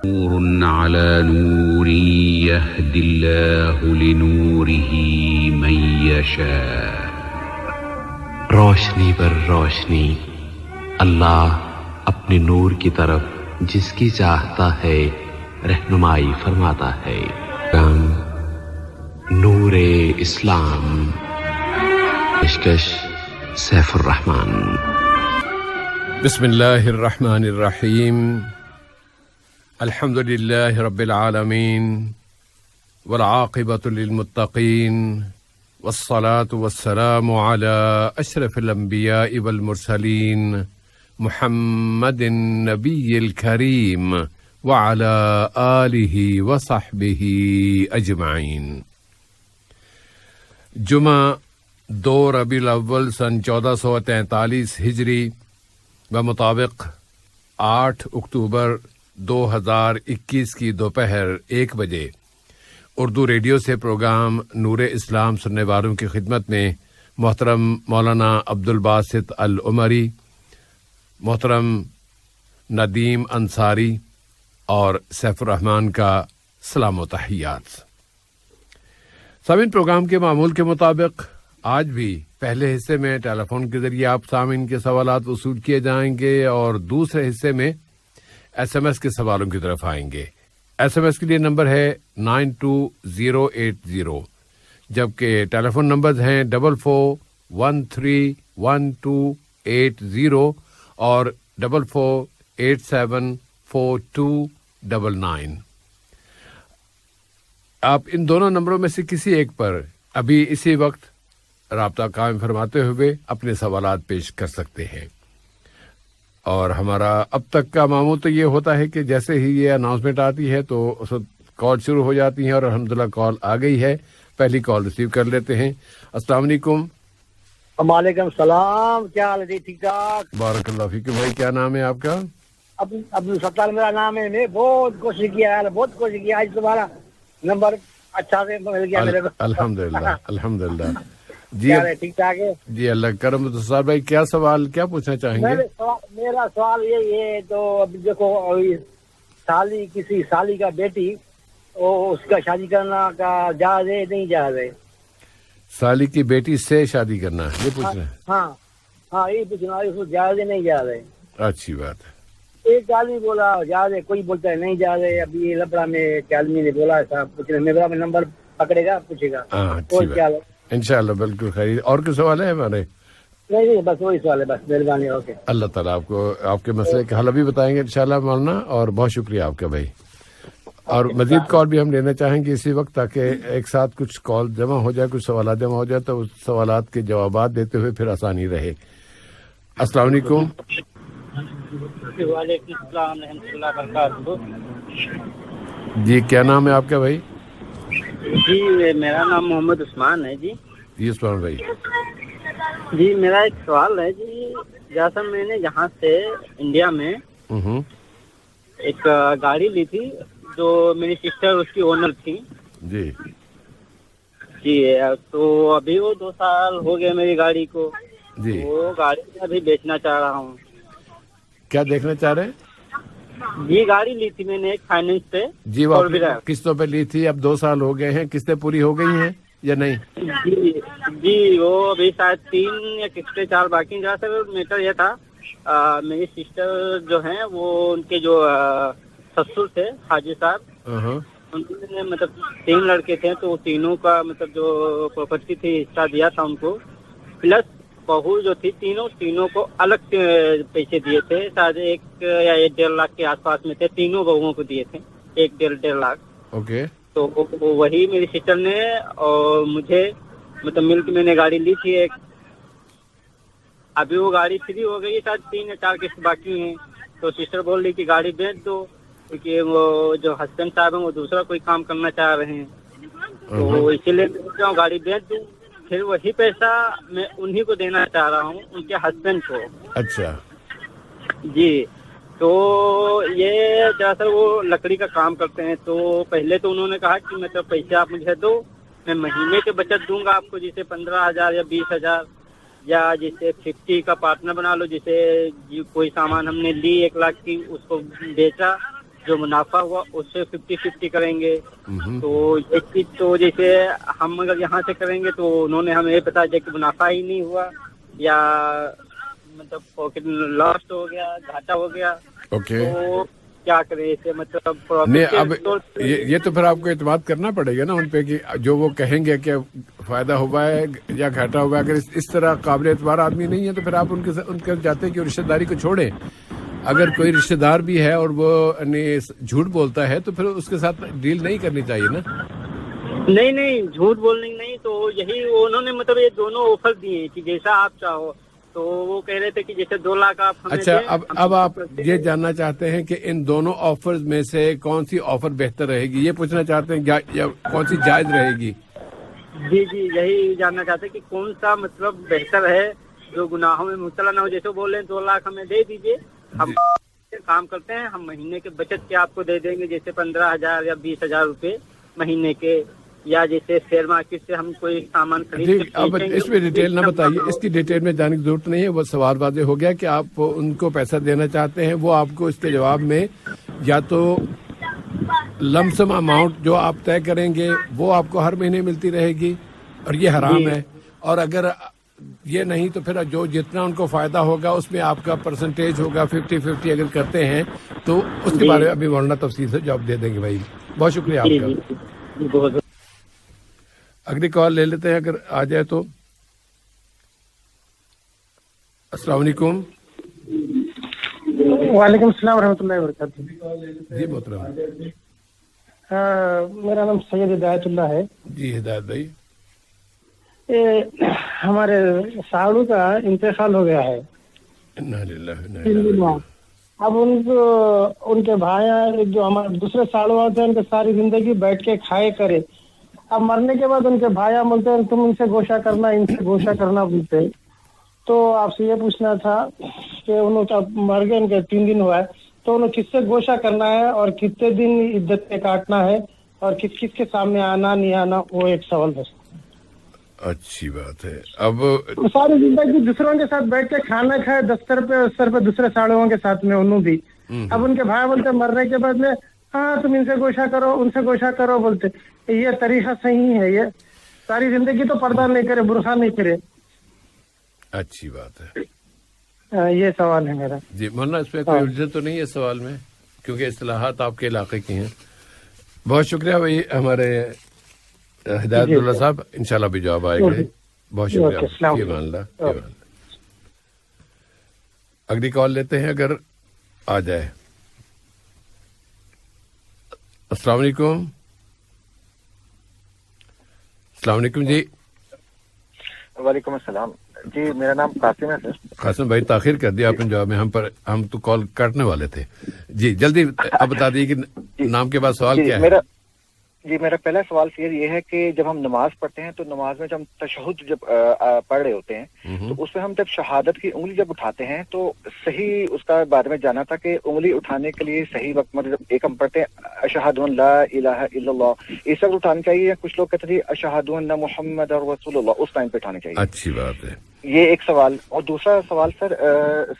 نور على نور يهدي الله لنوره من يشاء. روشنی پر روشنی، اللہ اپنے نور کی طرف جس کی چاہتا ہے رہنمائی فرماتا ہے. نور اسلام، پیشکش سیف الرحمان. بسم اللہ الرحمن الرحیم. الحمد للہ رب العالمین والعاقبۃ للمتقین والصلاة والسلام علی اشرف الانبیاء والمرسلین محمد النبی الکریم وعلی آلہ وصحبہ اجمعین. جمعہ 2 ربیع الاول سن 1443 ہجری بمطابق 8 اکتوبر 2021 کی دوپہر 1 بجے اردو ریڈیو سے پروگرام نور اسلام سننے والوں کی خدمت میں محترم مولانا عبدالباسط العمری، محترم ندیم انصاری اور سیف الرحمان کا سلام و تحیات. سامعین، پروگرام کے معمول کے مطابق آج بھی پہلے حصے میں ٹیلی فون کے ذریعے آپ سامعین کے سوالات وصول کیے جائیں گے اور دوسرے حصے میں ایس ایم ایس کے سوالوں کی طرف آئیں گے. ایس ایم ایس کے لیے نمبر ہے 92080، جبکہ ٹیلی فون نمبرز ہیں 44131280 اور 44874299. آپ ان دونوں نمبروں میں سے کسی ایک پر ابھی اسی وقت رابطہ قائم فرماتے ہوئے اپنے سوالات پیش کر سکتے ہیں. اور ہمارا اب تک کا معمول تو یہ ہوتا ہے کہ جیسے ہی یہ اناؤنسمنٹ آتی ہے تو اس وقت کال شروع ہو جاتی ہیں، اور الحمدللہ کال آ گئی ہے. پہلی کال ریسیو کر لیتے ہیں. السلام علیکم. وعلیکم السلام. کیا حال ہے جی؟ ٹھیک ٹھاک. بارک اللہ فیکم. بھائی کیا نام ہے آپ کا؟ عبدالستار میرا نام ہے. میں بہت کوشش کیا ہے، بہت کوشش کیا. آج تمہارا نمبر اچھا سے مل گیا میرے کو. الحمدللہ الحمدللہ. جی ٹھیک ٹھاک ہے جی، اللہ کرم. عبدالستار بھائی کیا سوال کیا پوچھنا چاہیں گے؟ میرا سوال یہ ہے، تو اب دیکھو سالی کسی سالی کا بیٹی، اس کا شادی کرنا کا جائز ہے نہیں جائز ہے؟ سالی کی بیٹی سے شادی کرنا یہ پوچھ رہے ہیں؟ ہاں یہ پوچھنا ہے، اس کو جائز ہے نہیں جائز ہے؟ اچھی بات ہے. ایک آدمی بولا جائز ہے، کوئی بولتا ہے نہیں جائز ہے. ابھی یہ لبڑا میں ایک آدمی نے بولا ایسا، پوچھ رہے میرا نمبر پکڑے گا پوچھے گا. انشاءاللہ بالکل خیر. اور کوئی سوال ہے ہمارے؟ نہیں بس وہی سوال ہے، بس مہربانی. اوکے. اللہ تعالیٰ آپ کو آپ کے مسئلے کا حل بھی بتائیں گے انشاءاللہ مولانا. اور بہت شکریہ آپ کا بھائی. اور مزید کال بھی ہم لینا چاہیں گے اسی وقت، تاکہ ایک ساتھ کچھ کال جمع ہو جائے، کچھ سوالات جمع ہو جائے تو اس سوالات کے جوابات دیتے ہوئے پھر آسانی رہے. السلام علیکم. وعلیکم السلام ورحمۃ اللہ وبرکاتہ. جی کیا نام ہے آپ کا بھائی؟ جی میرا نام محمد عثمان ہے. جی عثمان بھائی. جی میرا ایک سوال ہے جی. جیسا میں نے یہاں سے انڈیا میں ایک گاڑی لی تھی، جو میری سسٹر اس کی اونر تھی. جی تو ابھی وہ 2 سال ہو گئے میری گاڑی کو. جی وہ گاڑی میں ابھی بیچنا چاہ رہا ہوں. کیا دیکھنا چاہ رہے ہیں؟ جی گاڑی لی تھی میں نے ایک فائننس پہ. جی وہ قسطوں پہ لی تھی، اب 2 سال ہو گئے ہیں، قسطیں پوری ہو گئی ہیں یا نہیں؟ جی وہ ابھی شاید 3 یا قسطیں 4 باقی. جہاں سے میٹر یہ تھا، میری سسٹر جو ہیں وہ ان کے جو سسر تھے حاجی صاحب، ان نے مطلب 3 لڑکے تھے، تو تینوں کا مطلب جو پراپرٹی تھی حصہ دیا تھا ان کو، پلس بہو جو تھی تینوں کو الگ پیسے دیے تھے. شاید 1 یا 1.5 لاکھ کے آس پاس میں تھے. تینوں بہوؤں کو دیے تھے 1.5 لاکھ. اوکے. تو وہی میری سسٹر نے اور مجھے مطلب مل کے میں نے گاڑی لی تھی ایک. ابھی وہ گاڑی فری ہو گئی، شاید 3 یا 4 قسط باقی ہیں. تو سسٹر بول رہی کہ گاڑی بیچ دو، کیونکہ وہ جو ہسبینڈ صاحب ہیں وہ دوسرا کوئی کام کرنا چاہ رہے ہیں. تو اسی لیے میں سوچ رہا ہوں گاڑی بیچ دوں، پھر وہی پیسہ میں انہی کو دینا چاہ رہا ہوں، ان کے ہسبینڈ کو. اچھا جی. تو یہ دراصل وہ لکڑی کا کام کرتے ہیں. تو پہلے تو انہوں نے کہا کہ مطلب پیسے آپ مجھے دو، میں مہینے کے بچت دوں گا آپ کو، جیسے 15,000 یا 20,000، یا جیسے 50 کا پارٹنر بنا لو. جیسے کوئی سامان ہم نے لی 1 لاکھ کی، اس کو بیچا جو منافع ہوا اس سے 50-50 کریں گے. تو ایک چیز تو جیسے ہم اگر یہاں سے کریں گے تو انہوں نے ہمیں یہ بتا دیا کہ منافع ہی نہیں ہوا یا مطلب پاکٹ لاسٹ ہو گیا, گھاٹا ہو گیا. اوکے, تو کیا کریں اسے, مطلب نہیں اب یہ تو پھر آپ کو اعتماد کرنا پڑے گا نا ان پہ کہ جو وہ کہیں گے کہ فائدہ ہوا ہے یا گھاٹا ہوا ہے. اگر اس طرح قابل اعتبار آدمی نہیں ہے تو پھر آپ ان کے جاتے کہ رشتہ داری کو چھوڑیں. اگر کوئی رشتہ دار بھی ہے اور وہ جھوٹ بولتا ہے تو پھر اس کے ساتھ ڈیل نہیں کرنی چاہیے نا. نہیں جھوٹ بولنے نہیں, تو یہی انہوں نے مطلب یہ دونوں آفر دیے ہیں کہ جیسا آپ چاہو. تو وہ کہہ رہے تھے کہ جیسے 2 لاکھ آپ ہمیں اچھا, دیں. اب آپ یہ جاننا چاہتے ہیں کہ ان دونوں آفرز میں سے کون سی آفر بہتر رہے گی, یہ پوچھنا چاہتے ہیں یا کون سی جائز رہے گی؟ جی یہی جاننا چاہتے ہیں کہ کون سا مطلب بہتر ہے جو گناہوں میں مبتلا نہ ہو. جیسے بول رہے ہیں 2 لاکھ ہمیں دے دیجیے, ہم کام کرتے ہیں, ہم مہینے کے بچت کے آپ کو دے دیں گے, جیسے 15,000 یا 20,000 روپے مہینے کے, یا جیسے شیئر مارکیٹ سے ہم کوئی سامان خرید. اب اس میں ڈیٹیل نہ بتائیے, اس کی ڈیٹیل میں جانے کی ضرورت نہیں ہے. وہ سوال واضح ہو گیا کہ آپ ان کو پیسہ دینا چاہتے ہیں, وہ آپ کو اس کے جواب میں یا تو لمسم اماؤنٹ جو آپ طے کریں گے وہ آپ کو ہر مہینے ملتی رہے گی اور یہ حرام ہے, اور اگر یہ نہیں تو پھر جو جتنا ان کو فائدہ ہوگا اس میں آپ کا پرسنٹیج ہوگا 50-50 اگر کرتے ہیں تو اس کے بارے میں ابھی مولانا تفصیل سے جواب دے دیں گے. بھائی بہت شکریہ آپ کا. اگلی کال لے لیتے ہیں اگر آ جائے تو. السلام علیکم. وعلیکم السلام ورحمۃ اللہ وبرکاتہ. جی محترم, میرا نام سید ہدایت اللہ ہے. جی ہدایت بھائی, ہمارے ساڑو کا انتقال ہو گیا ہے. انا للہ و انا الیہ راجعون. اب ان کے بھائی جو ہمارے دوسرے ساڑو ہوتے ہیں ان کے ساری زندگی بیٹھ کے کھائے کرے. اب مرنے کے بعد ان کے بھائی بولتے ہیں تم ان سے گوشہ کرنا, ان سے گوشہ کرنا بولتے. تو آپ سے یہ پوچھنا تھا کہ انہوں کا مر گئے, ان کے 3 دن ہوا ہے, تو انہوں کس سے گوشہ کرنا ہے اور کتنے دن عدت پہ کاٹنا ہے اور کس کس کے سامنے آنا نہیں آنا, وہ ایک سوال بس. اچھی بات ہے. اب ساری زندگی دوسروں کے ساتھ بیٹھ کے کھانا کھائے, دستر پہ دوسرے ساڑھوں کے ساتھ میں انہوں بھی. اب ان کے بھائی بولتے مرنے کے بعد میں ہاں تم ان سے گوشہ کرو, ان سے گوشہ کرو بولتے. یہ طریقہ صحیح ہے؟ یہ ساری زندگی تو پردہ نہیں کرے, برقع نہیں کرے. اچھی بات ہے. یہ سوال ہے میرا. جی مولانا, اس پہ کوئی الجھن تو نہیں ہے سوال میں, کیونکہ اصطلاحات آپ کے علاقے کی ہیں. بہت شکریہ بھائی ہمارے ہدایت اللہ صاحب, انشاءاللہ بھی جواب آئے گا. بہت شکریہ. فی امان اللہ. اگلی کال لیتے ہیں اگر آ جائے. السلام علیکم. السلام علیکم. جی وعلیکم السلام. جی میرا نام قاسم ہے سر. قاسم بھائی تاخیر کر دیا آپ نے جواب میں, ہم تو کال کاٹنے والے تھے. جی جلدی اب بتا دیجیے کہ نام کے بعد سوال کیا ہے. میرا پہلا سوال یہ ہے کہ جب ہم نماز پڑھتے ہیں تو نماز میں جب ہم تشہد جب پڑھ رہے ہوتے ہیں تو اس میں ہم جب شہادت کی انگلی جب اٹھاتے ہیں تو صحیح اس کا بارے میں جانا تھا کہ انگلی اٹھانے کے لیے صحیح وقت مطلب ایک ہم پڑھتے ہیں اشہد ان لا الہ الا اللہ, اس وقت اٹھانی چاہیے, یا کچھ لوگ کہتے تھے اشہد ان محمد رسول اللہ, اس ٹائم پہ اٹھانی چاہیے. اچھی بات ہے. یہ ایک سوال. اور دوسرا سوال سر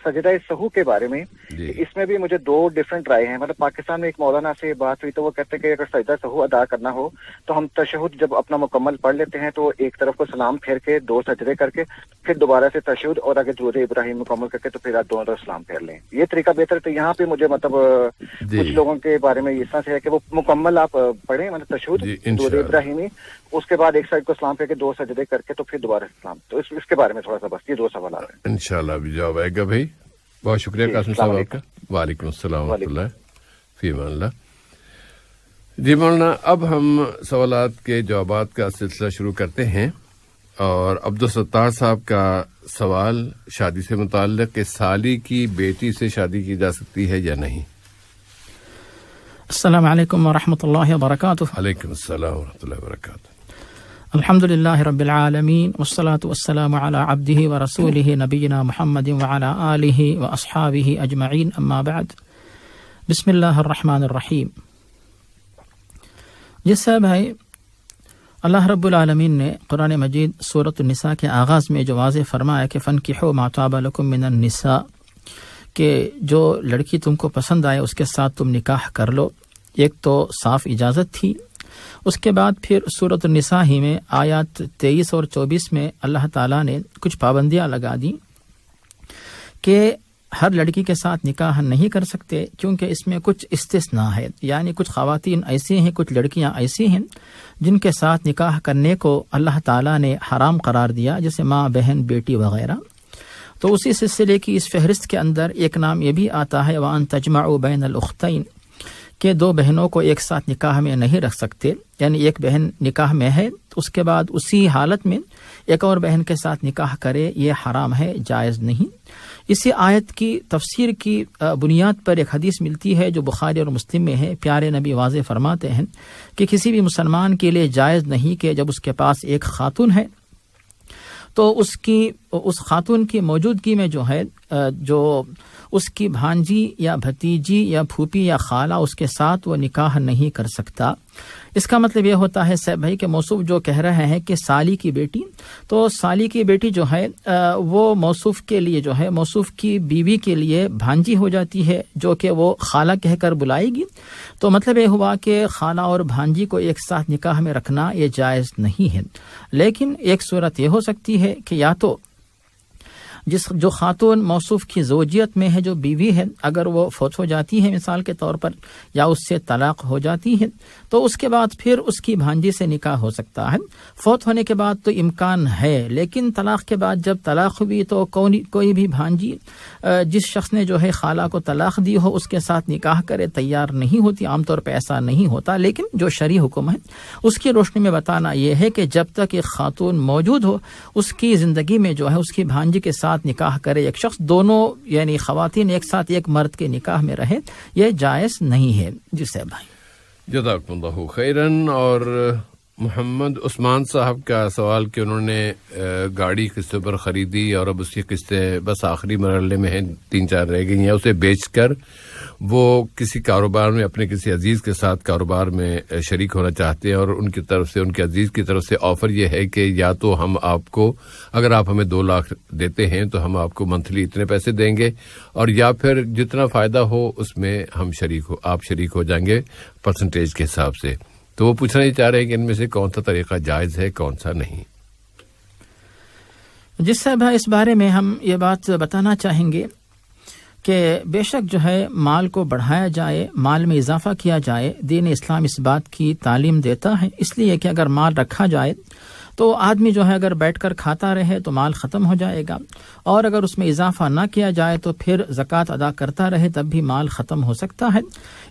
سجدہ سہو کے بارے میں. اس میں بھی مجھے 2 ڈفرینٹ رائے ہیں. مطلب پاکستان میں ایک مولانا سے بات ہوئی تو وہ کہتے ہیں کہ اگر سجدہ سہو ادا کرنا ہو تو ہم تشہد جب اپنا مکمل پڑھ لیتے ہیں تو ایک طرف کو سلام پھیر کے 2 سجدے کر کے پھر دوبارہ سے تشہد اور اگر درود ابراہیم مکمل کر کے تو پھر آپ دونوں طرف سلام پھیر لیں. یہ طریقہ بہتر ہے. تو یہاں پہ مجھے مطلب کچھ لوگوں کے بارے میں اس طرح سے ہے کہ وہ مکمل آپ پڑھیں مطلب تشہد درود ابراہیمی, اس کے بعد ایک سائڈ کو سلام پھیر کے 2 سجدے کر کے تو پھر دوبارہ سلام. تو اس کے بارے میں تھوڑا سا بس یہ 2 سوال آ رہے ہیں. انشاءاللہ ابھی جواب آئے گا بھائی. بہت شکریہ قاسم صاحب آپ کا. وعلیکم السلام ورحمۃ اللہ. فی امان اللہ. جی مولانا, اب ہم سوالات کے جوابات کا سلسلہ شروع کرتے ہیں, اور عبدالستار صاحب کا سوال شادی سے متعلق کہ سالی کی بیٹی سے شادی کی جا سکتی ہے یا نہیں. السلام علیکم ورحمۃ اللہ وبرکاتہ. وعلیکم السلام ورحمۃ اللہ وبرکاتہ. الحمد للہ رب العالمین والصلاة والسلام علی عبدہ ورسولہ نبینا محمد وعلی آلہ واصحابہ اجمعین, اما بعد. بسم اللہ الرحمن الرحیم. جس صاحب ہے, اللہ رب العالمین نے قرآن مجید سورۃ النساء کے آغاز میں جو واضح فرمایا کہ فَانْكِحُوا مَا طَابَ لَكُم مِّنَ النِّسَاءِ, کہ جو لڑکی تم کو پسند آئے اس کے ساتھ تم نکاح کر لو. ایک تو صاف اجازت تھی. اس کے بعد پھر سورۃ النساء ہی میں آیات 23 اور 24 میں اللہ تعالیٰ نے کچھ پابندیاں لگا دیں کہ ہر لڑکی کے ساتھ نکاح نہیں کر سکتے، کیونکہ اس میں کچھ استثناء ہے. یعنی کچھ خواتین ایسی ہیں، کچھ لڑکیاں ایسی ہیں جن کے ساتھ نکاح کرنے کو اللہ تعالیٰ نے حرام قرار دیا، جیسے ماں، بہن، بیٹی وغیرہ. تو اسی سلسلے کی اس فہرست کے اندر ایک نام یہ بھی آتا ہے وَأَن تَجْمَعُوا بَيْنَ الْأُخْتَيْن، کہ دو بہنوں کو ایک ساتھ نکاح میں نہیں رکھ سکتے. یعنی ایک بہن نکاح میں ہے تو اس کے بعد اسی حالت میں ایک اور بہن کے ساتھ نکاح کرے، یہ حرام ہے، جائز نہیں. اسی آیت کی تفسیر کی بنیاد پر ایک حدیث ملتی ہے جو بخاری اور مسلم میں ہے. پیارے نبی واضح فرماتے ہیں کہ کسی بھی مسلمان کے لیے جائز نہیں کہ جب اس کے پاس ایک خاتون ہے تو اس خاتون کی موجودگی میں جو ہے جو اس کی بھانجی یا بھتیجی یا پھوپھی یا خالہ اس کے ساتھ وہ نکاح نہیں کر سکتا. اس کا مطلب یہ ہوتا ہے صاحب بھائی کہ موصوف جو کہہ رہے ہیں کہ سالی کی بیٹی، تو سالی کی بیٹی جو ہے وہ موصوف کے لیے جو ہے موصوف کی بیوی کے لیے بھانجی ہو جاتی ہے، جو کہ وہ خالہ کہہ کر بلائے گی. تو مطلب یہ ہوا کہ خالہ اور بھانجی کو ایک ساتھ نکاح میں رکھنا یہ جائز نہیں ہے. لیکن ایک صورت یہ ہو سکتی ہے کہ یا تو جو خاتون موصوف کی زوجیت میں ہے، جو بیوی ہے، اگر وہ فوت ہو جاتی ہے مثال کے طور پر، یا اس سے طلاق ہو جاتی ہے، تو اس کے بعد پھر اس کی بھانجی سے نکاح ہو سکتا ہے. فوت ہونے کے بعد تو امکان ہے، لیکن طلاق کے بعد جب طلاق ہوئی تو کوئی بھی بھانجی جس شخص نے جو ہے خالہ کو طلاق دی ہو اس کے ساتھ نکاح کرے تیار نہیں ہوتی. عام طور پہ ایسا نہیں ہوتا، لیکن جو شرعی حکم ہے اس کی روشنی میں بتانا یہ ہے کہ جب تک ایک خاتون موجود ہو اس کی زندگی میں جو ہے اس کی بھانجی کے ساتھ نکاح کرے ایک شخص، دونوں یعنی خواتین ایک ساتھ ایک مرد کے نکاح میں رہے، یہ جائز نہیں ہے. جی صاحب بھائی، جزاکم اللہ خیرن. اور محمد عثمان صاحب کا سوال کہ انہوں نے گاڑی قسطوں پر خریدی اور اب اس کی قسطیں بس آخری مرحلے میں ہیں، 3-4 رہ گئی ہیں، اسے بیچ کر وہ کسی کاروبار میں اپنے کسی عزیز کے ساتھ کاروبار میں شریک ہونا چاہتے ہیں، اور ان کی طرف سے، ان کے عزیز کی طرف سے آفر یہ ہے کہ یا تو ہم آپ کو، اگر آپ ہمیں 2 لاکھ دیتے ہیں تو ہم آپ کو منتھلی اتنے پیسے دیں گے، اور یا پھر جتنا فائدہ ہو اس میں ہم آپ شریک ہو جائیں گے پرسنٹیج کے حساب سے. تو وہ پوچھنا ہی چاہ رہے ہیں کہ ان میں سے کون سا طریقہ جائز ہے، کون سا نہیں. جس صاحب اس بارے میں ہم یہ بات بتانا چاہیں گے کہ بے شک جو ہے مال کو بڑھایا جائے، مال میں اضافہ کیا جائے. دین اسلام اس بات کی تعلیم دیتا ہے، اس لیے کہ اگر مال رکھا جائے تو آدمی جو ہے اگر بیٹھ کر کھاتا رہے تو مال ختم ہو جائے گا، اور اگر اس میں اضافہ نہ کیا جائے تو پھر زکوٰۃ ادا کرتا رہے تب بھی مال ختم ہو سکتا ہے.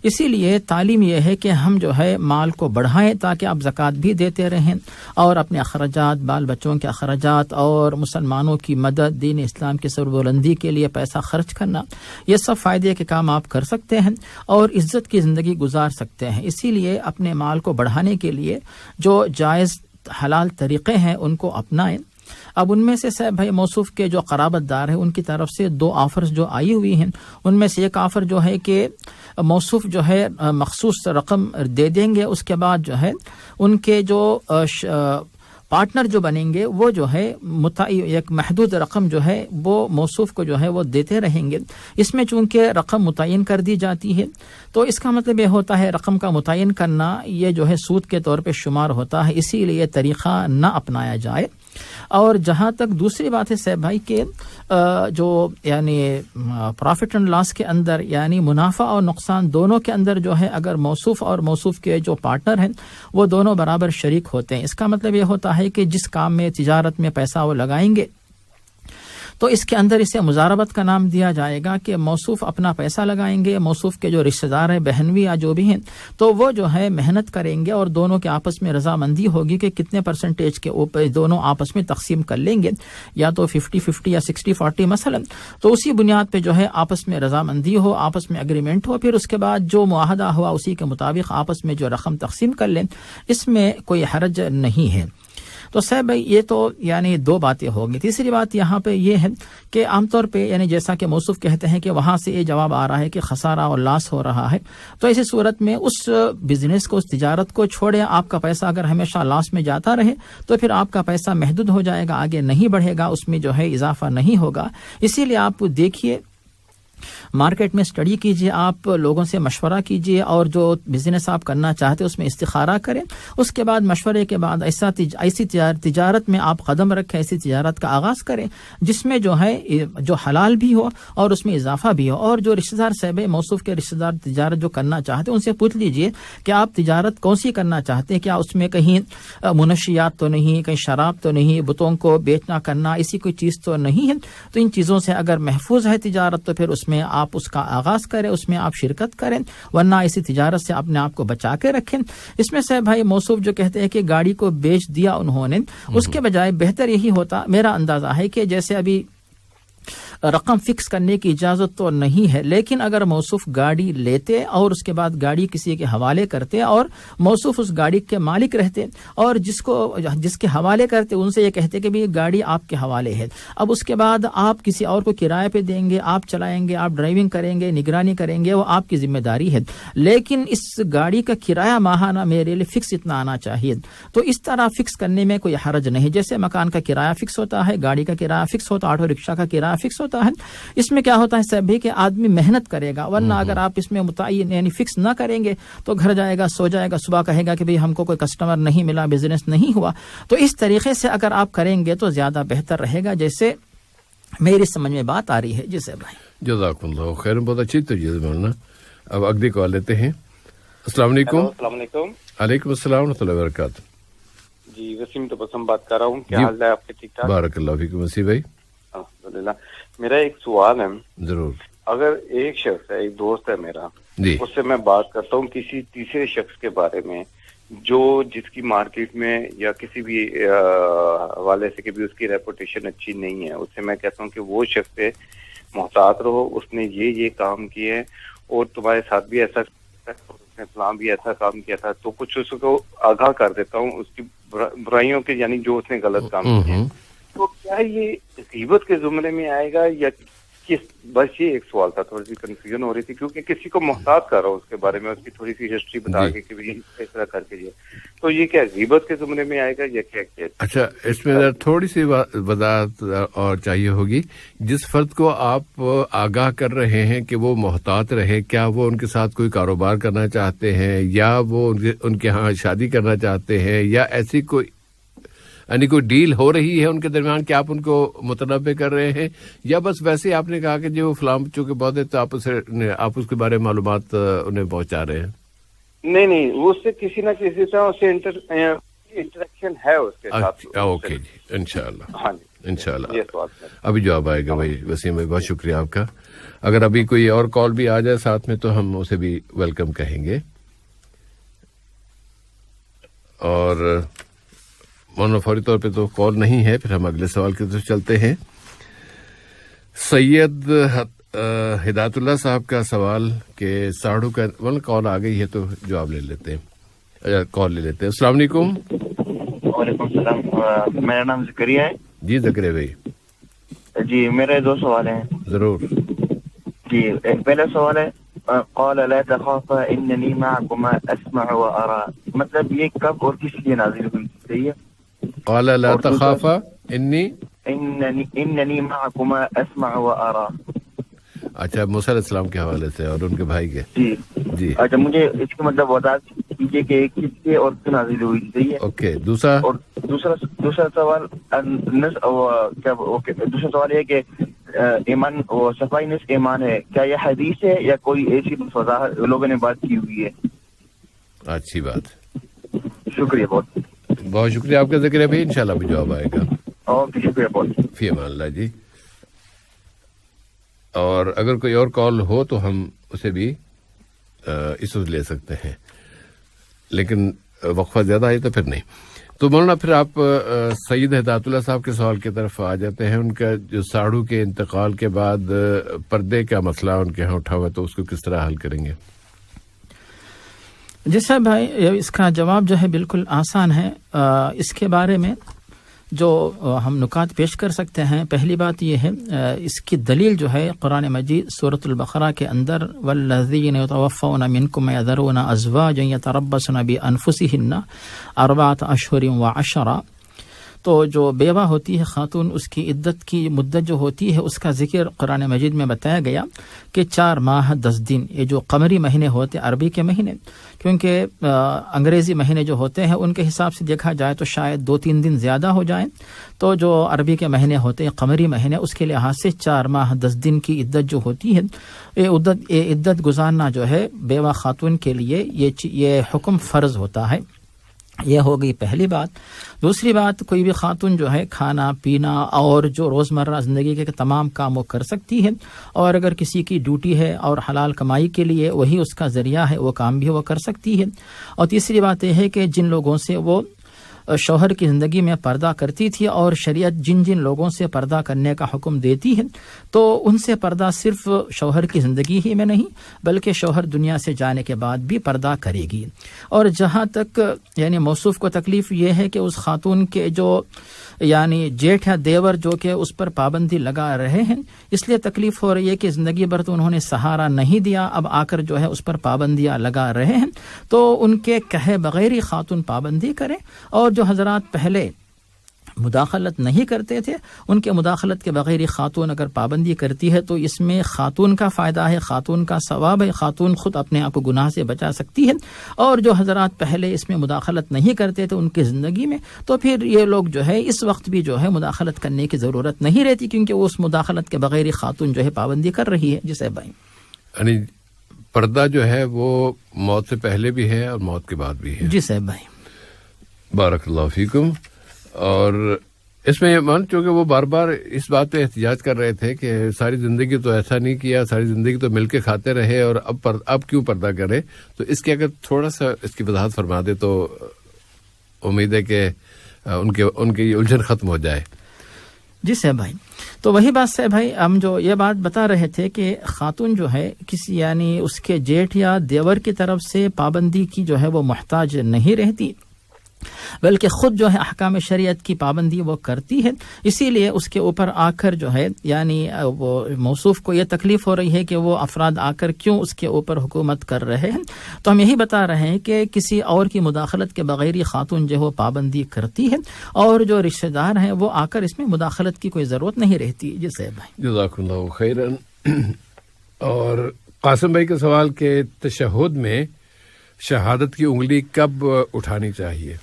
اسی لیے تعلیم یہ ہے کہ ہم جو ہے مال کو بڑھائیں تاکہ آپ زکوٰۃ بھی دیتے رہیں، اور اپنے اخراجات، بال بچوں کے اخراجات اور مسلمانوں کی مدد، دین اسلام کی سربلندی کے لیے پیسہ خرچ کرنا، یہ سب فائدے کے کام آپ کر سکتے ہیں اور عزت کی زندگی گزار سکتے ہیں. اسی لیے اپنے مال کو بڑھانے کے لیے جو جائز حلال طریقے ہیں ان کو اپنائیں. اب ان میں سے صاحب بھائی موصوف کے جو قرابت دار ہیں ان کی طرف سے 2 آفرز جو آئی ہوئی ہیں، ان میں سے ایک آفر جو ہے کہ موصوف جو ہے مخصوص رقم دے دیں گے، اس کے بعد جو ہے ان کے جو پارٹنر جو بنیں گے وہ جو ہے ایک محدود رقم جو ہے وہ موصوف کو جو ہے وہ دیتے رہیں گے. اس میں چونکہ رقم متعین کر دی جاتی ہے تو اس کا مطلب یہ ہوتا ہے رقم کا متعین کرنا یہ جو ہے سود کے طور پہ شمار ہوتا ہے، اسی لیے طریقہ نہ اپنایا جائے. اور جہاں تک دوسری بات ہے صاحب بھائی کہ جو یعنی پروفٹ اینڈ لاس کے اندر یعنی منافع اور نقصان دونوں کے اندر جو ہے اگر موصوف اور موصوف کے جو پارٹنر ہیں وہ دونوں برابر شریک ہوتے ہیں، اس کا مطلب یہ ہوتا ہے کہ جس کام میں تجارت میں پیسہ وہ لگائیں گے تو اس کے اندر اسے مضاربت کا نام دیا جائے گا کہ موصوف اپنا پیسہ لگائیں گے، موصوف کے جو رشتہ دار ہیں بہنوی یا جو بھی ہیں تو وہ جو ہے محنت کریں گے اور دونوں کے آپس میں رضامندی ہوگی کہ کتنے پرسنٹیج کے اوپر دونوں آپس میں تقسیم کر لیں گے، یا تو 50-50 یا 60-40 مثلا. تو اسی بنیاد پہ جو ہے آپس میں رضامندی ہو، آپس میں اگریمنٹ ہو، پھر اس کے بعد جو معاہدہ ہوا اسی کے مطابق آپس میں جو رقم تقسیم کر لیں، اس میں کوئی حرج نہیں ہے. تو صاحب بھائی یہ تو یعنی 2 باتیں ہوگی. تیسری بات یہاں پہ یہ ہے کہ عام طور پہ یعنی جیسا کہ موصوف کہتے ہیں کہ وہاں سے یہ جواب آ رہا ہے کہ خسارہ اور لاس ہو رہا ہے، تو ایسی صورت میں اس بزنس کو، اس تجارت کو چھوڑیں. آپ کا پیسہ اگر ہمیشہ لاس میں جاتا رہے تو پھر آپ کا پیسہ محدود ہو جائے گا، آگے نہیں بڑھے گا، اس میں جو ہے اضافہ نہیں ہوگا. اسی لیے آپ دیکھیے مارکیٹ میں اسٹڈی کیجیے، آپ لوگوں سے مشورہ کیجیے، اور جو بزنس آپ کرنا چاہتے ہیں اس میں استخارہ کریں. اس کے بعد مشورے کے بعد ایسی تجارت میں آپ قدم رکھیں، ایسی تجارت کا آغاز کریں جس میں جو ہے جو حلال بھی ہو اور اس میں اضافہ بھی ہو. اور جو رشتہ دار صاحب موصوف کے رشتہ دار تجارت جو کرنا چاہتے ہیں ان سے پوچھ لیجیے کہ آپ تجارت کون سی کرنا چاہتے ہیں، کیا اس میں کہیں منشیات تو نہیں، کہیں شراب تو نہیں، بتوں کو بیچنا کرنا ایسی کوئی چیز تو نہیں ہے. تو ان چیزوں سے اگر محفوظ ہے تجارت تو پھر اس میں آپ اس کا آغاز کریں، اس میں آپ شرکت کریں، ورنہ اسی تجارت سے اپنے آپ کو بچا کے رکھیں. اس میں سے بھائی موصوف جو کہتے ہیں کہ گاڑی کو بیچ دیا انہوں نے، اس کے بجائے بہتر یہی ہوتا، میرا اندازہ ہے کہ جیسے ابھی رقم فکس کرنے کی اجازت تو نہیں ہے، لیکن اگر موصوف گاڑی لیتے اور اس کے بعد گاڑی کسی کے حوالے کرتے اور موصوف اس گاڑی کے مالک رہتے اور جس کے حوالے کرتے ان سے یہ کہتے کہ بھی گاڑی آپ کے حوالے ہے، اب اس کے بعد آپ کسی اور کو کرائے پہ دیں گے، آپ چلائیں گے، آپ ڈرائیونگ کریں گے، نگرانی کریں گے، وہ آپ کی ذمہ داری ہے، لیکن اس گاڑی کا کرایہ ماہانہ میرے لیے فکس اتنا آنا چاہیے. تو اس طرح فکس کرنے میں کوئی حرج نہیں، جیسے مکان کا کرایہ فکس ہوتا ہے، گاڑی کا کرایہ فکس ہوتا ہے، آٹو رکشہ کا کرایہ فکس ہوتا ہے. اس میں کیا ہوتا ہے صاحب بھی کہ آدمی محنت کرے گا، ورنہ اگر آپ اس میں متعین یعنی فکس نہ کریں گے تو گھر جائے گا، سو جائے گا، صبح کہے گا کہ بھئی ہم کو کوئی کسٹمر نہیں ملا، بزنس نہیں ہوا. تو اس طریقے سے اگر آپ کریں گے تو زیادہ بہتر رہے گا، جیسے میری سمجھ میں بات آ رہی ہے. جی صاحب بھائی جزاک اللہ خیر، بہت اچھی تجویز مولانا. اب اگلی کال لیتے ہیں. السلام علیکم. السلام علیکم. وعلیکم السلام ورحمۃ اللہ وبرکاتہ. جی وسیم تبسم بات کر رہا ہوں. کیا حال ہے آپ کے؟ ٹھیک ٹھاک. بارک اللہ فیکم وسیم بھائی. الحمدللہ. میرا ایک سوال ہے. ضرور. اگر ایک شخص ہے، ایک دوست ہے میرا، جی، اس سے میں بات کرتا ہوں کسی تیسرے شخص کے بارے میں جو جس کی مارکیٹ میں یا کسی بھی حوالے سے کہ بھی اس کی ریپوٹیشن اچھی نہیں ہے، اس سے میں کہتا ہوں کہ وہ شخص سے محتاط رہو، اس نے یہ کام کیے ہیں اور تمہارے ساتھ بھی ایسا، اس نے فلاں بھی ایسا کام کیا تھا، تو کچھ اس کو آگاہ کر دیتا ہوں اس کی برائیوں کے، یعنی جو اس نے غلط کام کیے. تو کیا یہ غیبت کے زمرے میں آئے گا یا کس؟ بس یہ ایک سوال تھا، تھوڑی سی کنفیوژن ہو رہی تھی کیونکہ کسی کو محتاط کر رہا ہوں اس کے بارے میں، اس کی تھوڑی سی ہسٹری بتا کے کہ اس طرح کر کے تو یہ کیا غیبت کے زمرے میں آئے گا یا کیا؟ اچھا، اس میں تھوڑی سی وضاحت اور چاہیے ہوگی. جس فرد کو آپ آگاہ کر رہے ہیں کہ وہ محتاط رہے، کیا وہ ان کے ساتھ کوئی کاروبار کرنا چاہتے ہیں یا وہ ان کے ہاں شادی کرنا چاہتے ہیں یا ایسی کوئی یعنی کوئی ڈیل ہو رہی ہے ان کے درمیان کہ آپ ان کو متنبع کر رہے ہیں، یا بس ویسے ہی آپ نے کہا کہ جو فلاں چونکہ بہت ہے تو آپ اس کے بارے میں معلومات انہیں پہنچا رہے ہیں؟ نہیں، اس سے کسی نہ کسی طرح اس سے انٹریکشن ہے اس کے ساتھ. اوکے جی، انشاءاللہ. ہاں جی انشاءاللہ ابھی جواب آئے گا. بھائی وسیم بھائی بہت شکریہ آپ کا. اگر ابھی کوئی اور کال بھی آ جائے ساتھ میں تو ہم اسے بھی ویلکم کہیں گے. اور مولانا فوری طور پہ تو کال نہیں ہے، پھر ہم اگلے سوال کی طرف چلتے ہیں. سید ہدایت اللہ صاحب کا سوال کہ ساڑھو کا کال آ گئی ہے تو جواب لے لیتے ہیں، کال لے لیتے ہیں. السلام علیکم. وعلیکم السلام. میرا نام زکریا ہے. جی زکریا بھائی. جی میرے دو سوال ہیں. ضرور. جی پہلا سوال ہے قال لا تخافا اننی معکما اسمع و ارى، مطلب یہ کب اور کس لیے نازل ہوئی؟ صحیح ہے. قال لا تخافا اننی معکما اسمع و ارى. اچھا، موسیٰ علیہ السلام کے حوالے سے اور ان کے بھائی کے. جی اچھا، مجھے اس کا مطلب وضاحت کیجیے کہ کس لیے اور کیوں نازل ہوئی. صحیح ہے. اوکے. دوسرا سوال دوسرا سوال یہ کہ ایمان و صفائی نصف ایمان ہے، کیا یہ حدیث ہے یا کوئی ایسی وضاحت لوگوں نے بات کی ہوئی ہے؟ اچھی بات. شکریہ، بہت شکریہ آپ کا ذکر بھائی. انشاءاللہ بھی جواب آئے گا. اوکے، شکریہ بہت. فی امان اللہ جی. اور اگر کوئی اور کال ہو تو ہم اسے بھی اس وقت لے سکتے ہیں، لیکن وقفہ زیادہ ہے تو پھر نہیں. تو مولانا پھر آپ سید ہدایت اللہ صاحب کے سوال کی طرف آ جاتے ہیں. ان کا جو ساڑھو کے انتقال کے بعد پردے کا مسئلہ ان کے ہاں اٹھا ہوا ہے تو اس کو کس طرح حل کریں گے؟ جی صاحب بھائی، اس کا جواب جو ہے بالکل آسان ہے. اس کے بارے میں جو ہم نکات پیش کر سکتے ہیں، پہلی بات یہ ہے، اس کی دلیل جو ہے قرآن مجید سورۃ البقرہ کے اندر والذین یتوفون منکم یذرون ازواجا یتربصن بانفسہن 4 اشہر و 10. تو جو بیوہ ہوتی ہے خاتون، اس کی عدت کی مدت جو ہوتی ہے اس کا ذکر قرآن مجید میں بتایا گیا کہ 4 ماہ 10 دن، یہ جو قمری مہینے ہوتے عربی کے مہینے، کیونکہ انگریزی مہینے جو ہوتے ہیں ان کے حساب سے دیکھا جائے تو شاید 2-3 دن زیادہ ہو جائیں، تو جو عربی کے مہینے ہوتے ہیں قمری مہینے، اس کے لحاظ سے 4 ماہ 10 دن کی عدت جو ہوتی ہے، یہ عدت گزارنا جو ہے بیوہ خاتون کے لیے یہ حکم فرض ہوتا ہے۔ یہ ہو گئی پہلی بات۔ دوسری بات، کوئی بھی خاتون جو ہے کھانا پینا اور جو روزمرہ زندگی کے تمام کام وہ کر سکتی ہے، اور اگر کسی کی ڈیوٹی ہے اور حلال کمائی کے لیے وہی اس کا ذریعہ ہے، وہ کام بھی وہ کر سکتی ہے۔ اور تیسری بات یہ ہے کہ جن لوگوں سے وہ شوہر کی زندگی میں پردہ کرتی تھی، اور شریعت جن جن لوگوں سے پردہ کرنے کا حکم دیتی ہے، تو ان سے پردہ صرف شوہر کی زندگی ہی میں نہیں بلکہ شوہر دنیا سے جانے کے بعد بھی پردہ کرے گی۔ اور جہاں تک یعنی موصوف کو تکلیف یہ ہے کہ اس خاتون کے جو یعنی جیٹھ یا دیور جو کہ اس پر پابندی لگا رہے ہیں، اس لیے تکلیف ہو رہی ہے کہ زندگی بھر تو انہوں نے سہارا نہیں دیا، اب آ کر جو ہے اس پر پابندیاں لگا رہے ہیں، تو ان کے کہے بغیر ہی خاتون پابندی کرے، اور جو حضرات پہلے مداخلت نہیں کرتے تھے ان کے مداخلت کے بغیر ہی خاتون اگر پابندی کرتی ہے تو اس میں خاتون کا فائدہ ہے، خاتون کا ثواب ہے، خاتون خود اپنے آپ کو گناہ سے بچا سکتی ہے۔ اور جو حضرات پہلے اس میں مداخلت نہیں کرتے تھے ان کی زندگی میں، تو پھر یہ لوگ جو ہے اس وقت بھی جو ہے مداخلت کرنے کی ضرورت نہیں رہتی، کیونکہ وہ اس مداخلت کے بغیر ہی خاتون جو ہے پابندی کر رہی ہے۔ جی صاحب بھائی، یعنی پردہ جو ہے وہ موت سے پہلے بھی ہے اور موت کے بعد بھی ہے۔ جی صاحب بھائی، بارک اللہ فیکم۔ اور اس میں چونکہ وہ بار بار اس بات پہ احتجاج کر رہے تھے کہ ساری زندگی تو ایسا نہیں کیا، ساری زندگی تو مل کے کھاتے رہے، اور اب کیوں پردہ کرے، تو اس کی اگر تھوڑا سا اس کی وضاحت فرما دے تو امید ہے کہ ان کی الجھن ختم ہو جائے۔ جی صاحب بھائی، تو وہی بات سے بھائی ہم جو یہ بات بتا رہے تھے کہ خاتون جو ہے کسی یعنی اس کے جیٹھ یا دیور کی طرف سے پابندی کی جو ہے وہ محتاج نہیں رہتی، بلکہ خود جو ہے احکام شریعت کی پابندی وہ کرتی ہے۔ اسی لیے اس کے اوپر آ کر جو ہے یعنی وہ موصوف کو یہ تکلیف ہو رہی ہے کہ وہ افراد آ کر کیوں اس کے اوپر حکومت کر رہے ہیں، تو ہم یہی بتا رہے ہیں کہ کسی اور کی مداخلت کے بغیر ہی خاتون جو ہے وہ پابندی کرتی ہے، اور جو رشتہ دار ہیں وہ آ کر اس میں مداخلت کی کوئی ضرورت نہیں رہتی۔ جی صاحب بھائی، جزاک اللہ خیرن۔ اور قاسم بھائی کا سوال کہ تشہد میں شہادت کی انگلی کب اٹھانی چاہیے؟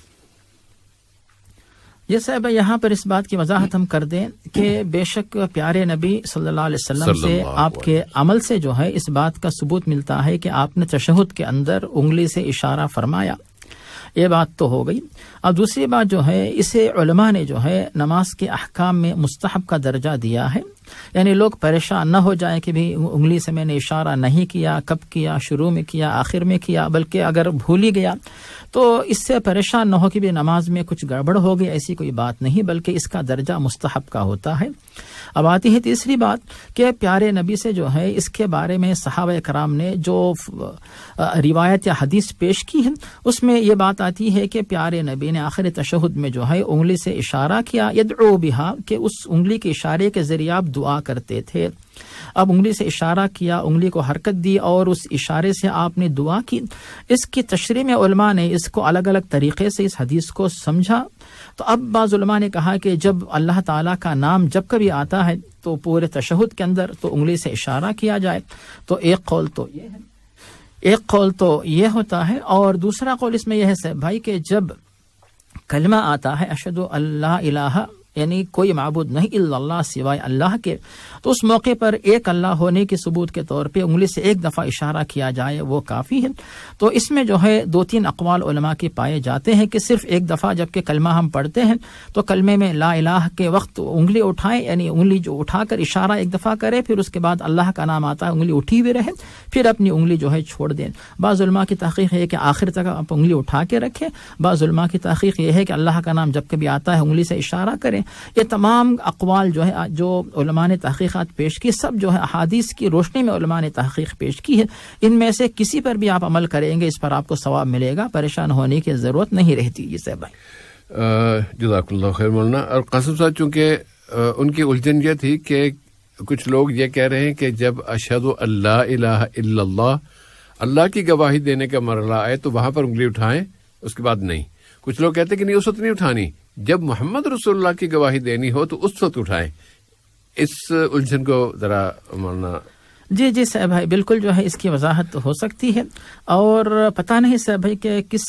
یہ صاحب یہاں پر اس بات کی وضاحت ہم کر دیں کہ بے شک پیارے نبی صلی اللہ علیہ وسلم سے آپ کے عمل سے جو ہے اس بات کا ثبوت ملتا ہے کہ آپ نے تشہد کے اندر انگلی سے اشارہ فرمایا، یہ بات تو ہو گئی۔ اب دوسری بات جو ہے، اسے علماء نے جو ہے نماز کے احکام میں مستحب کا درجہ دیا ہے، یعنی لوگ پریشان نہ ہو جائیں کہ بھی انگلی سے میں نے اشارہ نہیں کیا، کب کیا، شروع میں کیا، آخر میں کیا، بلکہ اگر بھول ہی گیا تو اس سے پریشان نہ ہو کہ بھی نماز میں کچھ گڑبڑ ہو گئی، ایسی کوئی بات نہیں، بلکہ اس کا درجہ مستحب کا ہوتا ہے۔ اب آتی ہے تیسری بات کہ پیارے نبی سے جو ہے اس کے بارے میں صحابہ کرام نے جو روایت یا حدیث پیش کی ہے اس میں یہ بات آتی ہے کہ پیارے نبی نے آخر تشہد میں جو ہے انگلی سے اشارہ کیا، یدعو بہا، کہ اس انگلی کے اشارے کے ذریعے آپ دعا کرتے تھے۔ اب انگلی سے اشارہ کیا، انگلی کو حرکت دی اور اس اشارے سے آپ نے دعا کی۔ اس کی تشریح میں علماء نے اس کو الگ الگ طریقے سے اس حدیث کو سمجھا۔ تو اب بعض علماء نے کہا کہ جب اللہ تعالیٰ کا نام جب کبھی آتا ہے تو پورے تشہد کے اندر تو انگلی سے اشارہ کیا جائے، تو ایک قول تو یہ ہے، ایک قول تو یہ ہوتا ہے، اور دوسرا قول اس میں یہ ہے بھائی کہ جب کلمہ آتا ہے اشہد ان لا الہ، یعنی کوئی معبود نہیں الا اللہ، سوائے اللہ کے، تو اس موقع پر ایک اللہ ہونے کے ثبوت کے طور پہ انگلی سے ایک دفعہ اشارہ کیا جائے وہ کافی ہے۔ تو اس میں جو ہے 2-3 اقوال علماء کے پائے جاتے ہیں کہ صرف ایک دفعہ جبکہ کلمہ ہم پڑھتے ہیں تو کلمے میں لا الہ کے وقت انگلی اٹھائیں، یعنی انگلی جو اٹھا کر اشارہ ایک دفعہ کرے، پھر اس کے بعد اللہ کا نام آتا ہے انگلی اٹھی ہوئی رہے، پھر اپنی انگلی جو ہے چھوڑ دیں۔ بعض علماء کی تحقیق ہے کہ آخر تک آپ انگلی اٹھا کے رکھیں، بعض علماء کی تحقیق یہ ہے کہ اللہ کا نام جب کبھی آتا ہے انگلی سے اشارہ کریں۔ یہ تمام اقوال جو ہے جو علماء نے تحقیقات پیش کی، سب جو ہے احادیث کی روشنی میں علماء نے تحقیق پیش کی ہے، ان میں سے کسی پر بھی آپ عمل کریں گے اس پر آپ کو ثواب ملے گا، پریشان ہونے کی ضرورت نہیں رہتی۔ یہ صاحب بھائی، جزاک اللہ خیر مولانا۔ اور قاسم صاحب چونکہ ان کی الجھن یہ تھی کہ کچھ لوگ یہ کہہ رہے ہیں کہ جب اشہد ان لا الہ الا اللہ، اللہ کی گواہی دینے کا مرحلہ آئے تو وہاں پر انگلی اٹھائیں، اس کے بعد نہیں۔ کچھ لوگ کہتے ہیں کہ نہیں، اس وقت نہیں اٹھانی، جب محمد رسول اللہ کی گواہی دینی ہو تو اس وقت اٹھائیں. اس الجھن کو ذرا مولانا. جی جی صاحب بھائی، بالکل جو ہے اس کی وضاحت ہو سکتی ہے. اور پتہ نہیں صاحب بھائی کہ کس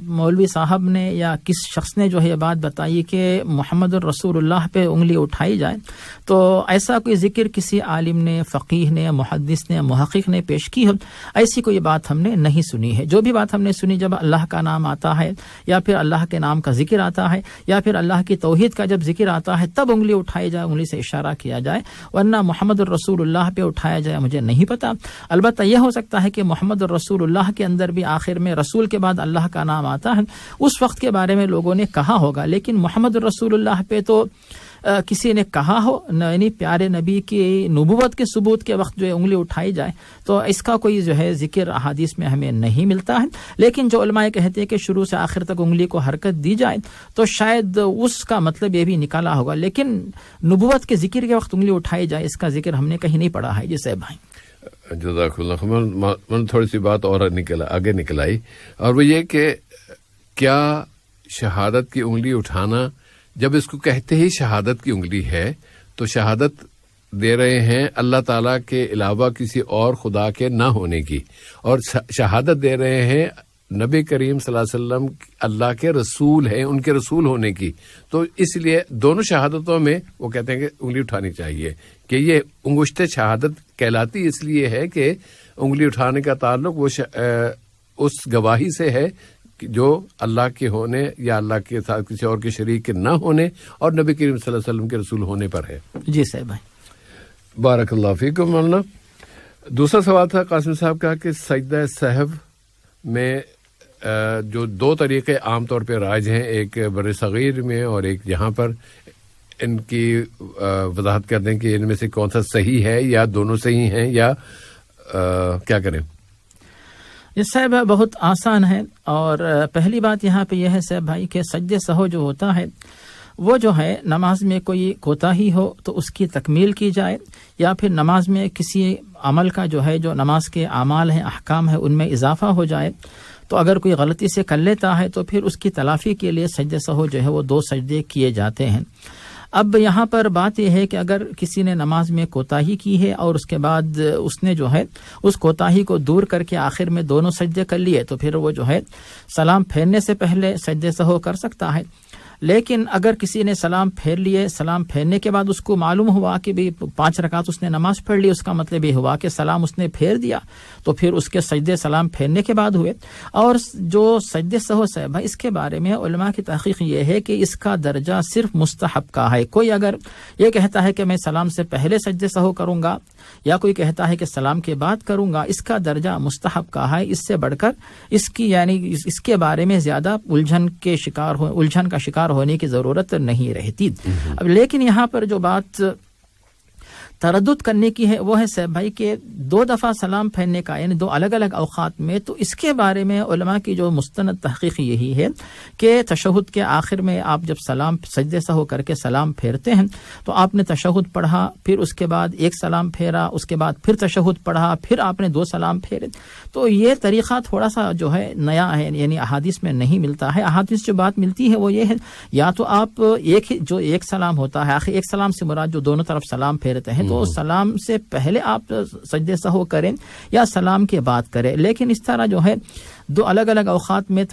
مولوی صاحب نے یا کس شخص نے جو ہے یہ بات بتائی کہ محمد الرسول اللہ پہ انگلی اٹھائی جائے. تو ایسا کوئی ذکر کسی عالم نے، فقیہ نے، محدث نے، محقق نے پیش کی ہو، ایسی کوئی بات ہم نے نہیں سنی ہے. جو بھی بات ہم نے سنی، جب اللہ کا نام آتا ہے یا پھر اللہ کے نام کا ذکر آتا ہے یا پھر اللہ کی توحید کا جب ذکر آتا ہے تب انگلی اٹھائی جائے، انگلی سے اشارہ کیا جائے، ورنہ محمد الرسول اللہ پہ اٹھایا جائے مجھے نہیں پتا. البتہ یہ ہو سکتا ہے کہ محمد الرسول اللہ کے اندر بھی آخر میں رسول کے بعد اللہ کا نام آتا ہے، اس وقت کے بارے میں لوگوں نے کہا ہوگا. لیکن محمد الرسول اللہ پہ تو کسی نے کہا ہو، یعنی پیارے نبی کی نبوت کے ثبوت کے وقت جو ہے انگلی اٹھائی جائے، تو اس کا کوئی جو ہے ذکر احادیث میں ہمیں نہیں ملتا ہے. لیکن جو علماء کہتے ہیں کہ شروع سے آخر تک انگلی کو حرکت دی جائے تو شاید اس کا مطلب یہ بھی نکالا ہوگا. لیکن نبوت کے ذکر کے وقت انگلی اٹھائی جائے، اس کا ذکر ہم نے کہیں نہیں پڑھا ہے. جی صاحب بھائی. جزاک اللہ. من تھوڑی سی بات اور آگے نکل آئی، اور وہ یہ کہ کیا شہادت کی انگلی اٹھانا، جب اس کو کہتے ہی شہادت کی انگلی ہے تو شہادت دے رہے ہیں اللہ تعالیٰ کے علاوہ کسی اور خدا کے نہ ہونے کی، اور شہادت دے رہے ہیں نبی کریم صلی اللہ علیہ وسلم اللہ کے رسول ہیں، ان کے رسول ہونے کی. تو اس لیے دونوں شہادتوں میں وہ کہتے ہیں کہ انگلی اٹھانی چاہیے، کہ یہ انگشت شہادت کہلاتی اس لیے ہے کہ انگلی اٹھانے کا تعلق وہ اس گواہی سے ہے جو اللہ کے ہونے یا اللہ کے ساتھ کسی اور کے شریک کے نہ ہونے اور نبی کریم صلی اللہ علیہ وسلم کے رسول ہونے پر ہے. جی صاحب بھائی. بارک اللہ فیکم. مولانا دوسرا سوال تھا قاسم صاحب کا کہ سجدہ سہو میں جو دو طریقے عام طور پہ رائج ہیں، ایک بر صغیر میں اور ایک یہاں پر، ان کی وضاحت کر دیں کہ ان میں سے کون سا صحیح ہے یا دونوں صحیح ہیں یا کیا کریں؟ یہ صاحب بہت آسان ہے. اور پہلی بات یہاں پہ یہ ہے صاحب بھائی کہ سجدہ سہو جو ہوتا ہے وہ جو ہے نماز میں کوئی کوتاہی ہو تو اس کی تکمیل کی جائے، یا پھر نماز میں کسی عمل کا جو ہے جو نماز کے اعمال ہیں، احکام ہیں، ان میں اضافہ ہو جائے، تو اگر کوئی غلطی سے کر لیتا ہے تو پھر اس کی تلافی کے لیے سجدہ سہو جو ہے وہ 2 سجدے کیے جاتے ہیں. اب یہاں پر بات یہ ہے کہ اگر کسی نے نماز میں کوتاہی کی ہے اور اس کے بعد اس نے جو ہے اس کوتاہی کو دور کر کے آخر میں دونوں سجدے کر لیے، تو پھر وہ جو ہے سلام پھیرنے سے پہلے سجدہ سہو کر سکتا ہے. لیکن اگر کسی نے سلام پھیر لیے، سلام پھیرنے کے بعد اس کو معلوم ہوا کہ بھی 5 رکعت اس نے نماز پڑھ لی، اس کا مطلب یہ ہوا کہ سلام اس نے پھیر دیا، تو پھر اس کے سجدے سلام پھیرنے کے بعد ہوئے. اور جو سجدے سہو صاحب اس کے بارے میں علماء کی تحقیق یہ ہے کہ اس کا درجہ صرف مستحب کا ہے. کوئی اگر یہ کہتا ہے کہ میں سلام سے پہلے سجدے سہو کروں گا، یا کوئی کہتا ہے کہ سلام کے بعد کروں گا، اس کا درجہ مستحب کا ہے. اس سے بڑھ کر اس کی یعنی اس کے بارے میں زیادہ الجھن کا شکار ہونے کی ضرورت نہیں رہتی. اب لیکن یہاں پر جو بات تردد کرنے کی ہے وہ ہے صاحب بھائی کہ 2 دفعہ سلام پھیرنے کا، یعنی 2 الگ الگ اوقات میں، تو اس کے بارے میں علماء کی جو مستند تحقیق یہی ہے کہ تشہد کے آخر میں آپ جب سلام سجدے سہو کر کے سلام پھیرتے ہیں تو آپ نے تشہد پڑھا، پھر اس کے بعد 1 سلام پھیرا، اس کے بعد پھر تشہد پڑھا، پھر آپ نے 2 سلام پھیرے. تو یہ طریقہ تھوڑا سا جو ہے نیا ہے، یعنی احادیث میں نہیں ملتا ہے. احادیث جو بات ملتی ہے وہ یہ ہے یا تو آپ ایک سلام ہوتا ہے، آخر ایک سلام سے مراد جو دونوں طرف سلام پھیرتے ہیں، تو سلام سے پہلے آپ سجدے سہو کریں یا سلام کے بعد کریں. لیکن اس طرح جو ہے 2 الگ الگ اوقات میں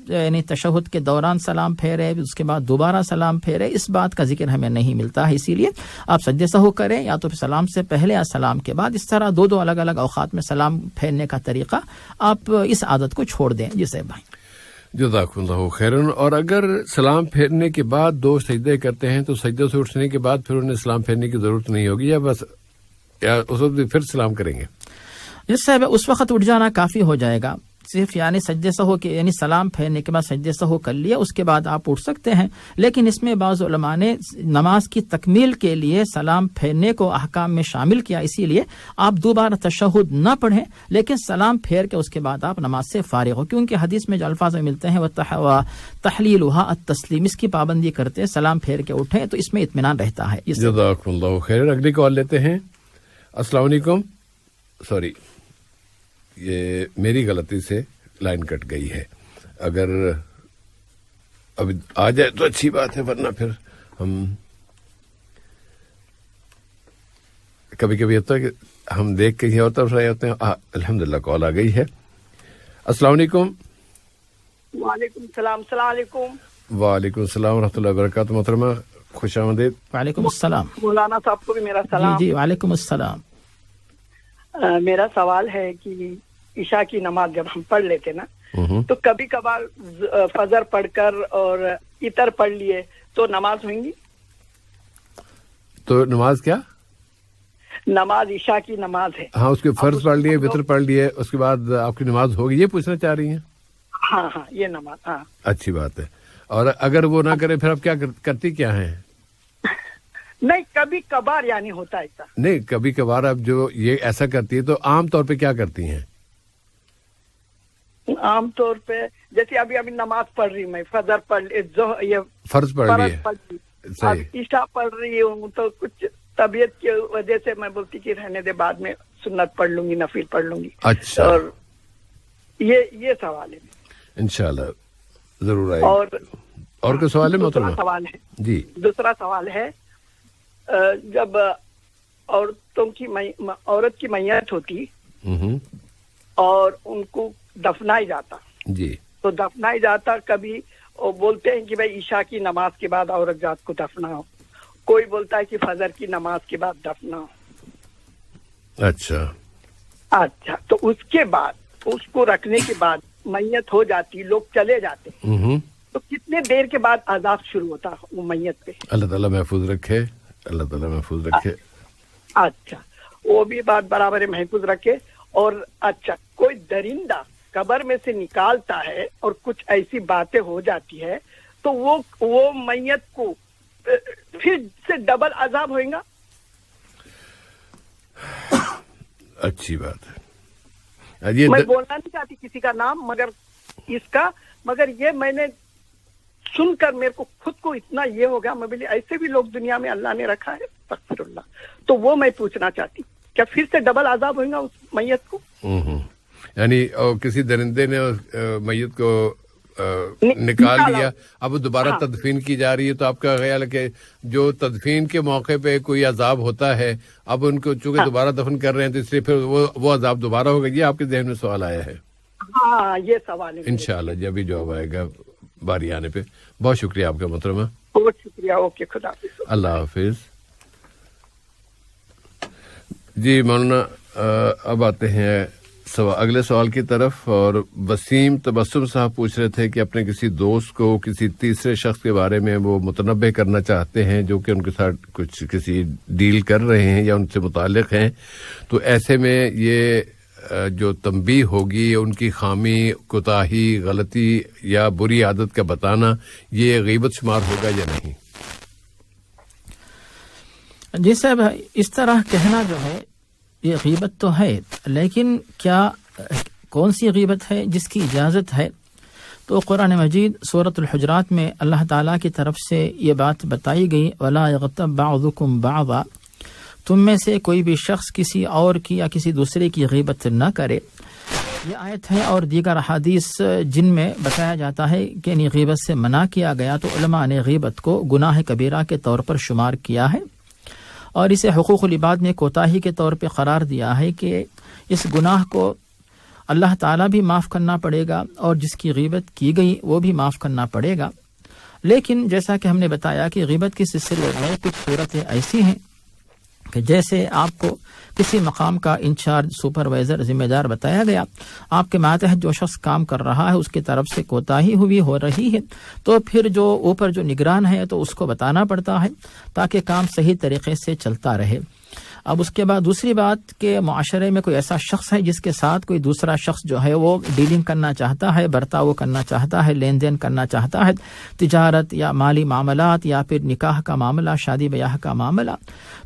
یعنی تشہد کے دوران سلام پھیرے، اس کے بعد دوبارہ سلام پھیرے، اس بات کا ذکر ہمیں نہیں ملتا ہے. اسی لیے آپ سجدے سہو کریں یا تو سلام سے پہلے یا سلام کے بعد. اس طرح 2 الگ الگ اوقات میں سلام پھیرنے کا طریقہ آپ اس عادت کو چھوڑ دیں. جی صاحب بھائی. جزاک اللہ خیرن. اور اگر سلام پھیرنے کے بعد 2 سجدے کرتے ہیں تو سجدوں سے اٹھنے کے بعد پھر انہیں سلام پھیرنے کی ضرورت نہیں ہوگی، یا بس اس وقت پھر سلام کریں گے؟ جس صاحب اس وقت اٹھ جانا کافی ہو جائے گا. صرف یعنی سجدے سہو کے یعنی سلام پھیرنے کے بعد سجدے سہو کر لیا، اس کے بعد آپ اٹھ سکتے ہیں. لیکن اس میں بعض علماء نے نماز کی تکمیل کے لیے سلام پھیرنے کو احکام میں شامل کیا. اسی لیے آپ دوبارہ تشہد نہ پڑھیں، لیکن سلام پھیر کے اس کے بعد آپ نماز سے فارغ ہو، کیونکہ حدیث میں جو الفاظ ملتے ہیں وہ تحلیلھا التسلیم، اس کی پابندی کرتے سلام پھیر کے اٹھیں تو اس میں اطمینان رہتا ہے. جزاک اللہ خیر. اگلی کال لیتے ہیں. السلام علیکم. سوری، یہ میری غلطی سے لائن کٹ گئی ہے. اگر اب آ جائے تو اچھی بات ہے، ورنہ پھر ہم کبھی کبھی ہوتا ہے کہ ہم دیکھ کے ہی اور طرف رہے ہوتے ہیں. الحمدللہ کال آ گئی ہے. السلام علیکم. وعلیکم السلام. السلام علیکم. وعلیکم السلام ورحمۃ اللہ وبرکاتہ. محترمہ خوش آمدید. وعلیکم السلام. مولانا صاحب کو بھی میرا سلام. جی وعلیکم السلام. میرا سوال ہے کہ عشاء کی نماز جب ہم پڑھ لیتے نا تو کبھی کبھار فجر پڑھ کر اور عطر پڑھ لیے تو نماز ہوئیں گی؟ تو نماز کیا؟ نماز عشاء کی نماز ہے. ہاں اس کے فرض پڑھ لیے، وطر پڑھ لیے، اس کے بعد آپ کی نماز ہوگی، یہ پوچھنا چاہ رہی ہیں؟ ہاں ہاں یہ نماز. ہاں اچھی بات ہے. اور اگر وہ نہ کرے پھر آپ کیا کرتی کیا ہیں؟ نہیں کبھی کبھار یعنی ہوتا ہے ایسا. نہیں کبھی کبھار آپ جو یہ ایسا کرتی ہے تو عام طور پہ کیا کرتی ہیں؟ عام طور پہ جیسے ابھی نماز پڑھ رہی میں، فجر پڑھ یہ فرض پڑھ لی، عشاء پڑھ رہی ہوں تو کچھ طبیعت کی وجہ سے میں بولتی کہ رہنے دے، بعد میں سنت پڑھ لوں گی، نفل پڑھ لوں گی. اچھا. اور یہ سوال ہے. انشاءاللہ ضرور آئے. اور کوئی سوال ہے محترمہ؟ سوال ہے جی. دوسرا سوال ہے جب عورت کی میت ہوتی اور ان کو دفنائی جاتا جی تو دفنائی جاتا، کبھی وہ بولتے ہیں کہ بھائی عشاء کی نماز کے بعد عورت ذات کو دفناؤ، کوئی بولتا ہے کہ فجر کی نماز کے بعد دفناؤ. اچھا تو اس کے بعد اس کو رکھنے کے بعد میت ہو جاتی، لوگ چلے جاتے، تو کتنے دیر کے بعد عذاب شروع ہوتا وہ میت پہ؟ اللہ تعالیٰ محفوظ رکھے، اللہ تعالیٰ محفوظ رکھے. اچھا وہ بھی بات برابر محفوظ رکھے. اور اچھا کوئی درندہ قبر میں سے نکالتا ہے اور کچھ ایسی باتیں ہو جاتی ہے تو وہ میت کو پھر سے ڈبل عذاب ہوئے گا؟ اچھی بات ہے. میں بولنا نہیں چاہتی کسی کا نام، مگر یہ میں نے سن کر میرے کو خود کو اتنا یہ ہو گیا، میں بولی ایسے بھی لوگ دنیا میں اللہ نے رکھا ہے، استغفر اللہ. تو وہ میں پوچھنا چاہتی کیا پھر سے ڈبل عذاب ہوئے گا اس میت کو؟ یعنی کسی درندے نے میت کو نکال لیا، اب دوبارہ تدفین کی جا رہی ہے، تو آپ کا خیال ہے کہ جو تدفین کے موقع پہ کوئی عذاب ہوتا ہے اب ان کو چونکہ دوبارہ دفن کر رہے ہیں تو اس لیے پھر وہ عذاب دوبارہ ہوگا؟ یہ آپ کے ذہن میں سوال آیا ہے؟ ہاں یہ سوال ہے. انشاءاللہ جب بھی جواب آئے گا باری آنے پہ. بہت شکریہ آپ کا محترمہ. بہت شکریہ. اوکے خدا حافظ. اللہ حافظ. جی مولانا اب آتے ہیں اگلے سوال کی طرف. اور وسیم تبسم صاحب پوچھ رہے تھے کہ اپنے کسی دوست کو کسی تیسرے شخص کے بارے میں وہ متنبع کرنا چاہتے ہیں جو کہ ان کے ساتھ کچھ کسی ڈیل کر رہے ہیں یا ان سے متعلق ہیں، تو ایسے میں یہ جو تنبیہ ہوگی ان کی خامی، کوتاہی، غلطی یا بری عادت کا بتانا، یہ غیبت شمار ہوگا یا نہیں؟ جی صاحب اس طرح کہنا جو ہے یہ غیبت تو ہے، لیکن کیا کون سی غیبت ہے جس کی اجازت ہے؟ تو قرآن مجید سورۃ الحجرات میں اللہ تعالیٰ کی طرف سے یہ بات بتائی گئی، وَلَا يَغْتَبْ بَعْضُكُمْ بَعْضًا، تم میں سے کوئی بھی شخص کسی اور کی یا کسی دوسرے کی غیبت نہ کرے. یہ آیت ہے اور دیگر احادیث جن میں بتایا جاتا ہے کہ غیبت سے منع کیا گیا، تو علماء نے غیبت کو گناہ کبیرہ کے طور پر شمار کیا ہے اور اسے حقوق العباد میں کوتاہی کے طور پہ قرار دیا ہے کہ اس گناہ کو اللہ تعالیٰ بھی معاف کرنا پڑے گا اور جس کی غیبت کی گئی وہ بھی معاف کرنا پڑے گا. لیکن جیسا کہ ہم نے بتایا کہ غیبت کے سلسلے میں کچھ صورتیں ایسی ہیں کہ جیسے آپ کو کسی مقام کا انچارج، سپروائزر، ذمہ دار بتایا گیا، آپ کے ماتحت جو شخص کام کر رہا ہے اس کی طرف سے کوتاہی ہو رہی ہے، تو پھر جو اوپر جو نگران ہے تو اس کو بتانا پڑتا ہے تاکہ کام صحیح طریقے سے چلتا رہے. اب اس کے بعد دوسری بات کہ معاشرے میں کوئی ایسا شخص ہے جس کے ساتھ کوئی دوسرا شخص جو ہے وہ ڈیلنگ کرنا چاہتا ہے، برتاؤ کرنا چاہتا ہے، لین دین کرنا چاہتا ہے، تجارت یا مالی معاملات یا پھر نکاح کا معاملہ، شادی بیاہ کا معاملہ،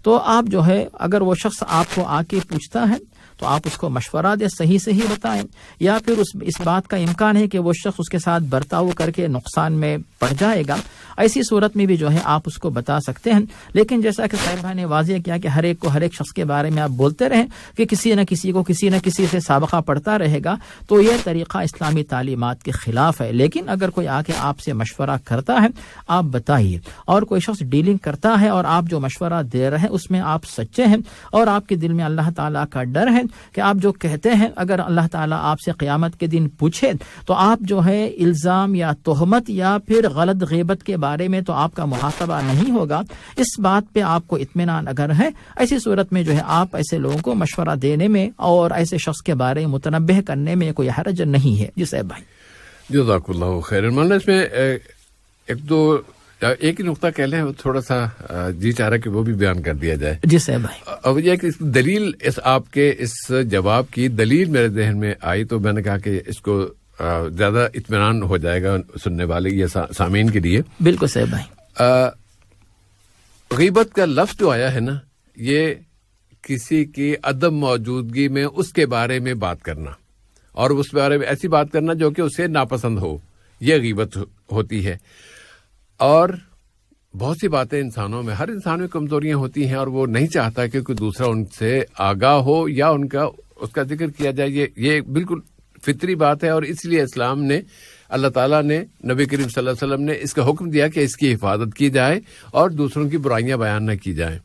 تو آپ جو ہے اگر وہ شخص آپ کو آ کے پوچھتا ہے تو آپ اس کو مشورہ دیں، صحیح صحیح بتائیں، یا پھر اس بات کا امکان ہے کہ وہ شخص اس کے ساتھ برتاؤ کر کے نقصان میں پڑ جائے گا، ایسی صورت میں بھی جو ہے آپ اس کو بتا سکتے ہیں۔ لیکن جیسا کہ صاحب بھائی نے واضح کیا کہ ہر ایک شخص کے بارے میں آپ بولتے رہیں کہ کسی نہ کسی سے سابقہ پڑتا رہے گا، تو یہ طریقہ اسلامی تعلیمات کے خلاف ہے۔ لیکن اگر کوئی آ کے آپ سے مشورہ کرتا ہے آپ بتائیے، اور کوئی شخص ڈیلنگ کرتا ہے اور آپ جو مشورہ دے رہے ہیں اس میں آپ سچے ہیں اور آپ کے دل میں اللہ تعالیٰ کا ڈر ہے کہ آپ جو کہتے ہیں اگر اللہ تعالیٰ آپ سے قیامت کے دن پوچھے تو آپ جو ہے الزام یا تہمت یا پھر غلط غیبت کے بارے میں تو آپ کا محاسبہ نہیں ہوگا، اس بات پہ آپ کو اطمینان اگر ہے، ایسی صورت میں جو ہے آپ ایسے لوگوں کو مشورہ دینے میں اور ایسے شخص کے بارے میں متنبہ کرنے میں کوئی حرج نہیں ہے۔ جی صاحب بھائی جزاک اللہ خیر۔ مولانا اس میں ایک ہی نقطہ کہہ لیں، تھوڑا سا جی چاہ رہا کہ وہ بھی بیان کر دیا جائے۔ جی صاحب بھائی، اب یہ کہ دلیل آپ کے اس جواب کی دلیل میرے ذہن میں آئی تو میں نے کہا کہ اس کو زیادہ اطمینان ہو جائے گا سننے والے یا سامعین کے لیے۔ بالکل صاحب بھائی، غیبت کا لفظ جو آیا ہے نا، یہ کسی کی عدم موجودگی میں اس کے بارے میں بات کرنا اور اس بارے میں ایسی بات کرنا جو کہ اسے ناپسند ہو، یہ غیبت ہوتی ہے۔ اور بہت سی باتیں انسانوں میں، ہر انسان میں کمزوریاں ہوتی ہیں اور وہ نہیں چاہتا کہ کوئی دوسرا ان سے آگاہ ہو یا اس کا ذکر کیا جائے، یہ بالکل فطری بات ہے۔ اور اس لیے اسلام نے، اللہ تعالیٰ نے، نبی کریم صلی اللہ علیہ وسلم نے اس کا حکم دیا کہ اس کی حفاظت کی جائے اور دوسروں کی برائیاں بیان نہ کی جائیں۔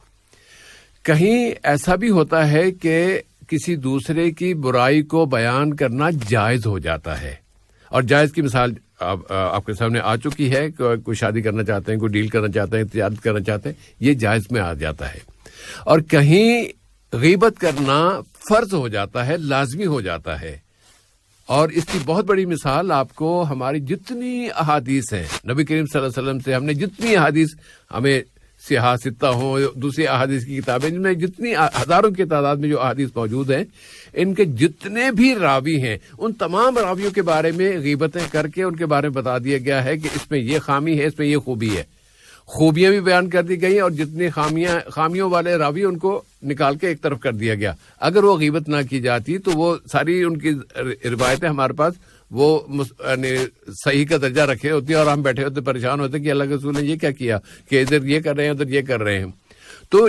کہیں ایسا بھی ہوتا ہے کہ کسی دوسرے کی برائی کو بیان کرنا جائز ہو جاتا ہے، اور جائز کی مثال آپ کے سامنے آ چکی ہے، کوئی شادی کرنا چاہتے ہیں، کوئی ڈیل کرنا چاہتے ہیں، تجارت کرنا چاہتے ہیں، یہ جائز میں آ جاتا ہے۔ اور کہیں غیبت کرنا فرض ہو جاتا ہے، لازمی ہو جاتا ہے، اور اس کی بہت بڑی مثال آپ کو ہماری جتنی احادیث ہیں، نبی کریم صلی اللہ علیہ وسلم سے ہم نے جتنی احادیث، ہمیں سیاہ ستہ ہوں، دوسری احادیث کی کتابیں جن میں جتنی ہزاروں کی تعداد میں جو احادیث موجود ہیں، ان کے جتنے بھی راوی ہیں ان تمام راویوں کے بارے میں غیبتیں کر کے ان کے بارے میں بتا دیا گیا ہے کہ اس میں یہ خامی ہے، اس میں یہ خوبی ہے، خوبیاں بھی بیان کر دی گئی اور جتنی خامیوں والے راوی ان کو نکال کے ایک طرف کر دیا گیا۔ اگر وہ غیبت نہ کی جاتی تو وہ ساری ان کی روایتیں ہمارے پاس وہ صحیح کا درجہ رکھے ہوتی اور ہم بیٹھے ہوتے پریشان ہوتے کہ اللہ کے رسول نے یہ کیا کیا کہ ادھر یہ کر رہے ہیں ادھر یہ کر رہے ہیں۔ تو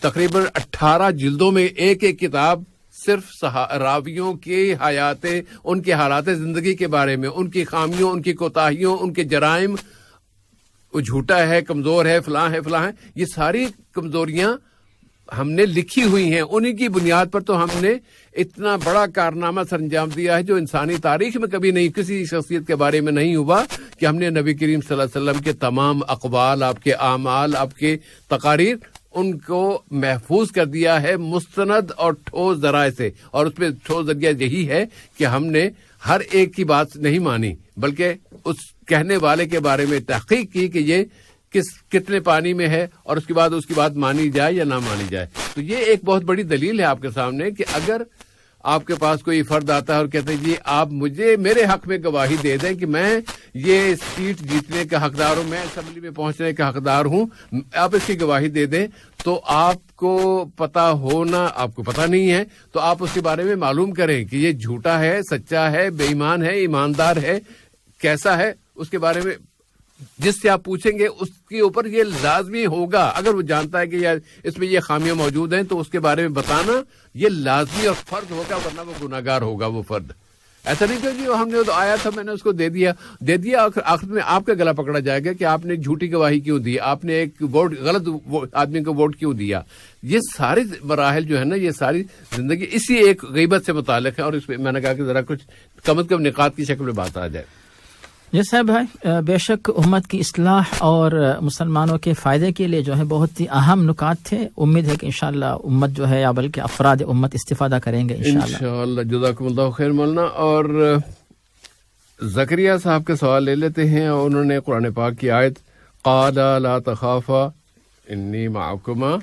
تقریباً 18 جلدوں میں ایک کتاب صرف راویوں کی حیاتیں، ان کے حالات زندگی کے بارے میں، ان کی خامیوں، ان کی کوتاہیوں، ان کے جرائم، وہ جھوٹا ہے، کمزور ہے، فلاں ہے، یہ ساری کمزوریاں ہم نے لکھی ہوئی ہیں۔ انہی کی بنیاد پر تو ہم نے اتنا بڑا کارنامہ سر انجام دیا ہے جو انسانی تاریخ میں کبھی نہیں، کسی شخصیت کے بارے میں نہیں ہوا، کہ ہم نے نبی کریم صلی اللہ علیہ وسلم کے تمام اقوال، آپ کے اعمال، آپ کے تقاریر، ان کو محفوظ کر دیا ہے مستند اور ٹھوس ذرائع سے۔ اور اس میں ٹھوس ذریعہ یہی ہے کہ ہم نے ہر ایک کی بات نہیں مانی، بلکہ اس کہنے والے کے بارے میں تحقیق کی کہ یہ کتنے پانی میں ہے، اور اس کی بات مانی جائے یا نہ مانی جائے۔ تو یہ ایک بہت بڑی دلیل ہے آپ کے سامنے کہ اگر آپ کے پاس کوئی فرد آتا ہے اور کہتے ہیں جی آپ مجھے میرے حق میں گواہی دے دیں کہ میں یہ سیٹ جیتنے کا حقدار ہوں، میں اسمبلی میں پہنچنے کا حقدار ہوں، آپ اس کی گواہی دے دیں، تو آپ کو پتا ہونا، آپ کو پتا نہیں ہے تو آپ اس کے بارے میں معلوم کریں کہ یہ جھوٹا ہے، سچا ہے، بے ایمان ہے، ایماندار ہے، کیسا ہے، اس کے بارے میں جس سے آپ پوچھیں گے اس کے اوپر یہ لازمی ہوگا، اگر وہ جانتا ہے کہ یار اس میں یہ خامیاں موجود ہیں تو اس کے بارے میں بتانا یہ لازمی اور فرض ہوگا، ورنہ وہ گناہگار ہوگا وہ فرد۔ ایسا نہیں کہ جی ہم نے تو آیا تھا میں نے اس کو دے دیا آخر میں آپ کا گلا پکڑا جائے گا کہ آپ نے جھوٹی گواہی کیوں دی، آپ نے ایک ووٹ غلط آدمی کو ووٹ کیوں دیا۔ یہ سارے مراحل جو ہے نا، یہ ساری زندگی اسی ایک غیبت سے متعلق ہے، اور اس میں میں نے کہا کہ ذرا کچھ کم از کم نقاط کی شکل میں بات آ جائے۔ جی صاحب بھائی، بے شک امت کی اصلاح اور مسلمانوں کے فائدے کے لیے جو ہے بہت ہی اہم نکات تھے۔ امید ہے کہ انشاءاللہ امت جو ہے یا بلکہ افراد امت استفادہ کریں گے انشاءاللہ۔ جزاکم اللہ خیر مولانا۔ اور زکریا صاحب کا سوال لے لیتے ہیں، اور انہوں نے قرآن پاک کی آیت قال لا تخافا انی معکما،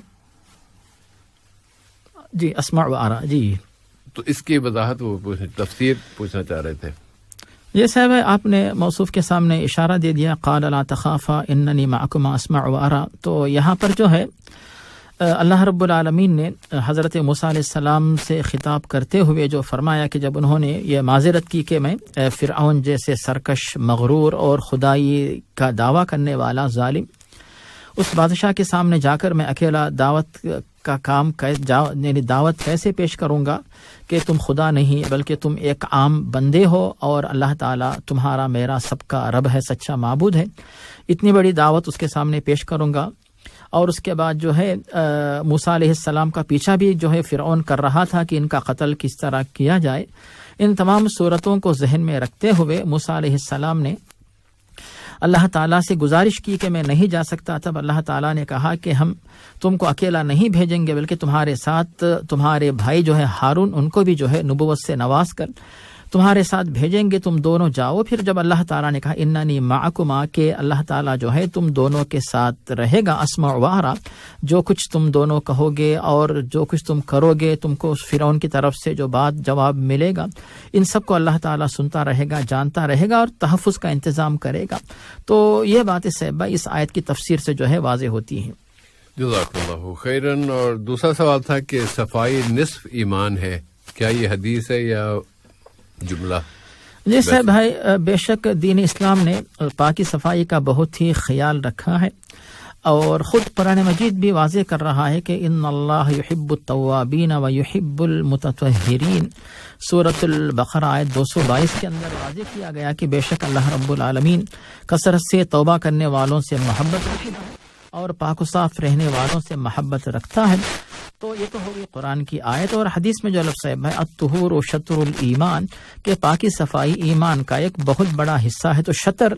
جی اسمع و ارا، جی تو اس کی وضاحت وہ تفسیر پوچھنا چاہ رہے تھے۔ یہ صاحب ہے، آپ نے موصوف کے سامنے اشارہ دے دیا قال لا تخافا اننی معکما اسمع و ارا، تو یہاں پر جو ہے اللہ رب العالمین نے حضرت موسیٰ علیہ السلام سے خطاب کرتے ہوئے جو فرمایا کہ جب انہوں نے یہ معذرت کی کہ میں فرعون جیسے سرکش، مغرور اور خدائی کا دعویٰ کرنے والا ظالم اس بادشاہ کے سامنے جا کر میں اکیلا دعوت کا کام یعنی دعوت کیسے پیش کروں گا کہ تم خدا نہیں بلکہ تم ایک عام بندے ہو اور اللہ تعالیٰ تمہارا میرا سب کا رب ہے، سچا معبود ہے، اتنی بڑی دعوت اس کے سامنے پیش کروں گا۔ اور اس کے بعد جو ہے موسیٰ علیہ السلام کا پیچھا بھی جو ہے فرعون کر رہا تھا کہ ان کا قتل کس طرح کیا جائے۔ ان تمام صورتوں کو ذہن میں رکھتے ہوئے موسیٰ علیہ السلام نے اللہ تعالیٰ سے گزارش کی کہ میں نہیں جا سکتا۔ تب اللہ تعالیٰ نے کہا کہ ہم تم کو اکیلا نہیں بھیجیں گے بلکہ تمہارے ساتھ تمہارے بھائی جو ہے ہارون، ان کو بھی جو ہے نبوت سے نواز کر تمہارے ساتھ بھیجیں گے، تم دونوں جاؤ۔ پھر جب اللہ تعالیٰ نے کہا اننی معکما، کہ اللہ تعالیٰ جو ہے تم دونوں کے ساتھ رہے گا، اسمع و ارا، جو کچھ تم دونوں کہو گے اور جو کچھ تم کرو گے، تم کو فرعون کی طرف سے جو بات جواب ملے گا، ان سب کو اللہ تعالیٰ سنتا رہے گا، جانتا رہے گا اور تحفظ کا انتظام کرے گا۔ تو یہ باتیں صاحبہ اس آیت کی تفسیر سے جو ہے واضح ہوتی ہیں۔ جزاک اللہ خیرن۔ اور دوسرا سوال تھا کہ صفائی نصف ایمان ہے، کیا یہ حدیث ہے یا جملہ؟ جی صاحب بھائی، بے شک دین اسلام نے پاکی صفائی کا بہت ہی خیال رکھا ہے، اور خود قرآن مجید بھی واضح کر رہا ہے کہ ان اللہ یحب التوابین و یحب المتطہرین۔ سورۃ البقرہ آیت 222 کے اندر واضح کیا گیا کہ بے شک اللہ رب العالمین کثرت سے توبہ کرنے والوں سے محبت رکھتا ہے اور پاک و صاف رہنے والوں سے محبت رکھتا ہے۔ تو یہ تو ہوگی قرآن کی آیت، اور حدیث میں جو لفظ ہے الطہور و شطر الایمان، کہ پاکی صفائی ایمان کا ایک بہت بڑا حصہ ہے۔ تو شطر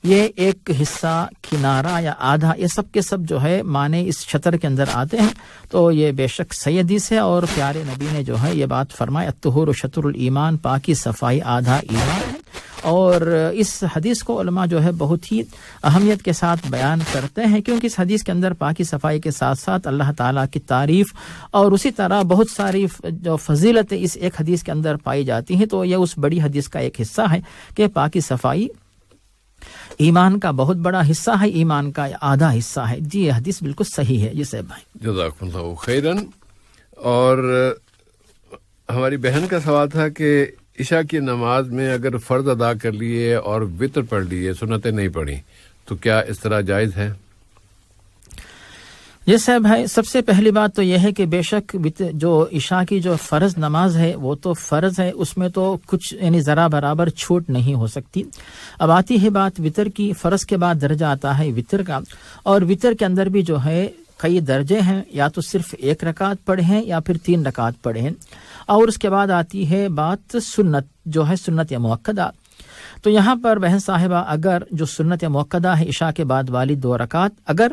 یہ ایک حصہ، کنارہ یا آدھا، یہ سب کے سب جو ہے معنی اس شطر کے اندر آتے ہیں۔ تو یہ بے شک صحیح حدیث ہے، اور پیارے نبی نے جو ہے یہ بات فرمائی الطہور و شطر الایمان، پاکی صفائی آدھا ایمان ہے۔ اور اس حدیث کو علماء جو ہے بہت ہی اہمیت کے ساتھ بیان کرتے ہیں، کیونکہ اس حدیث کے اندر پاکی صفائی کے ساتھ ساتھ اللہ تعالیٰ کی تعریف اور اسی طرح بہت ساری جو فضیلتیں اس ایک حدیث کے اندر پائی جاتی ہیں۔ تو یہ اس بڑی حدیث کا ایک حصہ ہے کہ پاکی صفائی ایمان کا بہت بڑا حصہ ہے، ایمان کا آدھا حصہ ہے۔ جی یہ حدیث بالکل صحیح ہے۔ جی صاحب بھائی جزاک اللہ خیرن۔ اور ہماری بہن کا سوال تھا کہ عشاء کی نماز میں اگر فرض ادا کر لیے اور وتر پڑھ لیے، سنتیں نہیں پڑھی، تو کیا اس طرح جائز ہے؟ یہ صاحب ہے، سب سے پہلی بات تو یہ ہے کہ بے شک جو عشاء کی جو فرض نماز ہے وہ تو فرض ہے، اس میں تو کچھ یعنی ذرا برابر چھوٹ نہیں ہو سکتی۔ اب آتی ہے بات وتر کی، فرض کے بعد درجہ آتا ہے وتر کا، اور وتر کے اندر بھی جو ہے کئی درجے ہیں، یا تو صرف 1 رکعت پڑھے ہیں یا پھر 3 رکعت پڑھے ہیں، اور اس کے بعد آتی ہے بات سنت، جو ہے سنت یا مؤکدہ۔ تو یہاں پر بہن صاحبہ اگر جو سنت یا مؤکدہ ہے عشاء کے بعد والی 2 رکعت، اگر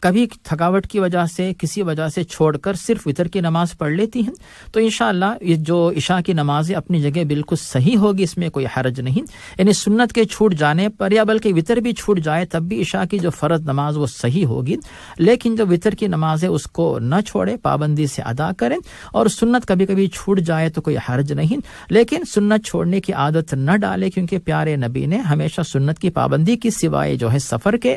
کبھی تھکاوٹ کی وجہ سے کسی وجہ سے چھوڑ کر صرف وتر کی نماز پڑھ لیتی ہیں تو انشاءاللہ یہ جو عشاء کی نماز ہے اپنی جگہ بالکل صحیح ہوگی، اس میں کوئی حرج نہیں۔ یعنی سنت کے چھوٹ جانے پر یا بلکہ وتر بھی چھوٹ جائے تب بھی عشاء کی جو فرض نماز وہ صحیح ہوگی، لیکن جو وتر کی نماز ہے اس کو نہ چھوڑے، پابندی سے ادا کریں، اور سنت کبھی کبھی چھوٹ جائے تو کوئی حرج نہیں، لیکن سنت چھوڑنے کی عادت نہ ڈالے، کیونکہ پیارے نبی نے ہمیشہ سنت کی پابندی کی سوائے جو ہے سفر کے،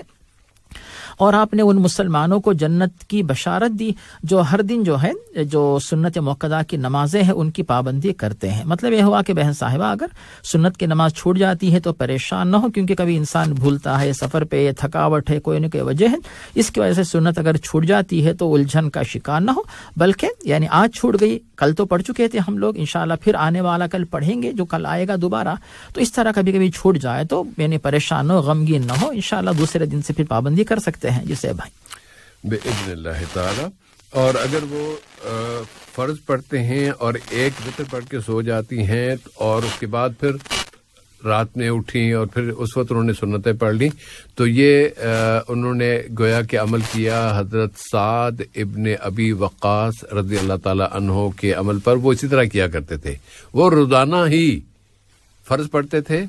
اور آپ نے ان مسلمانوں کو جنت کی بشارت دی جو ہر دن جو ہے جو سنت مؤکدہ کی نمازیں ہیں ان کی پابندی کرتے ہیں۔ مطلب یہ ہوا کہ بہن صاحبہ اگر سنت کی نماز چھوٹ جاتی ہے تو پریشان نہ ہو، کیونکہ کبھی انسان بھولتا ہے، سفر پہ تھکاوٹ ہے، کوئی نہ کوئی وجہ ہے، اس کی وجہ سے سنت اگر چھوٹ جاتی ہے تو الجھن کا شکار نہ ہو، بلکہ یعنی آج چھوٹ گئی، کل تو پڑھ چکے تھے ہم لوگ، انشاءاللہ پھر آنے والا کل پڑھیں گے جو کل آئے گا دوبارہ، تو اس طرح کبھی کبھی چھوٹ جائے تو یعنی پریشان ہو، غمگین نہ ہو، انشاءاللہ دوسرے دن سے پھر پابندی کر سکتے ہیں جسے بھائی باذن اللہ تعالی۔ اور اگر وہ فرض پڑھتے ہیں اور ایک وتر پڑھ کے سو جاتی ہیں اور اس کے بعد پھر رات میں اٹھیں اور پھر اس وقت انہوں نے سنتیں پڑھ لی، تو یہ انہوں نے گویا کہ عمل کیا حضرت سعد ابن ابی وقاص رضی اللہ تعالی عنہ کے عمل پر۔ وہ اسی طرح کیا کرتے تھے، وہ روزانہ ہی فرض پڑھتے تھے،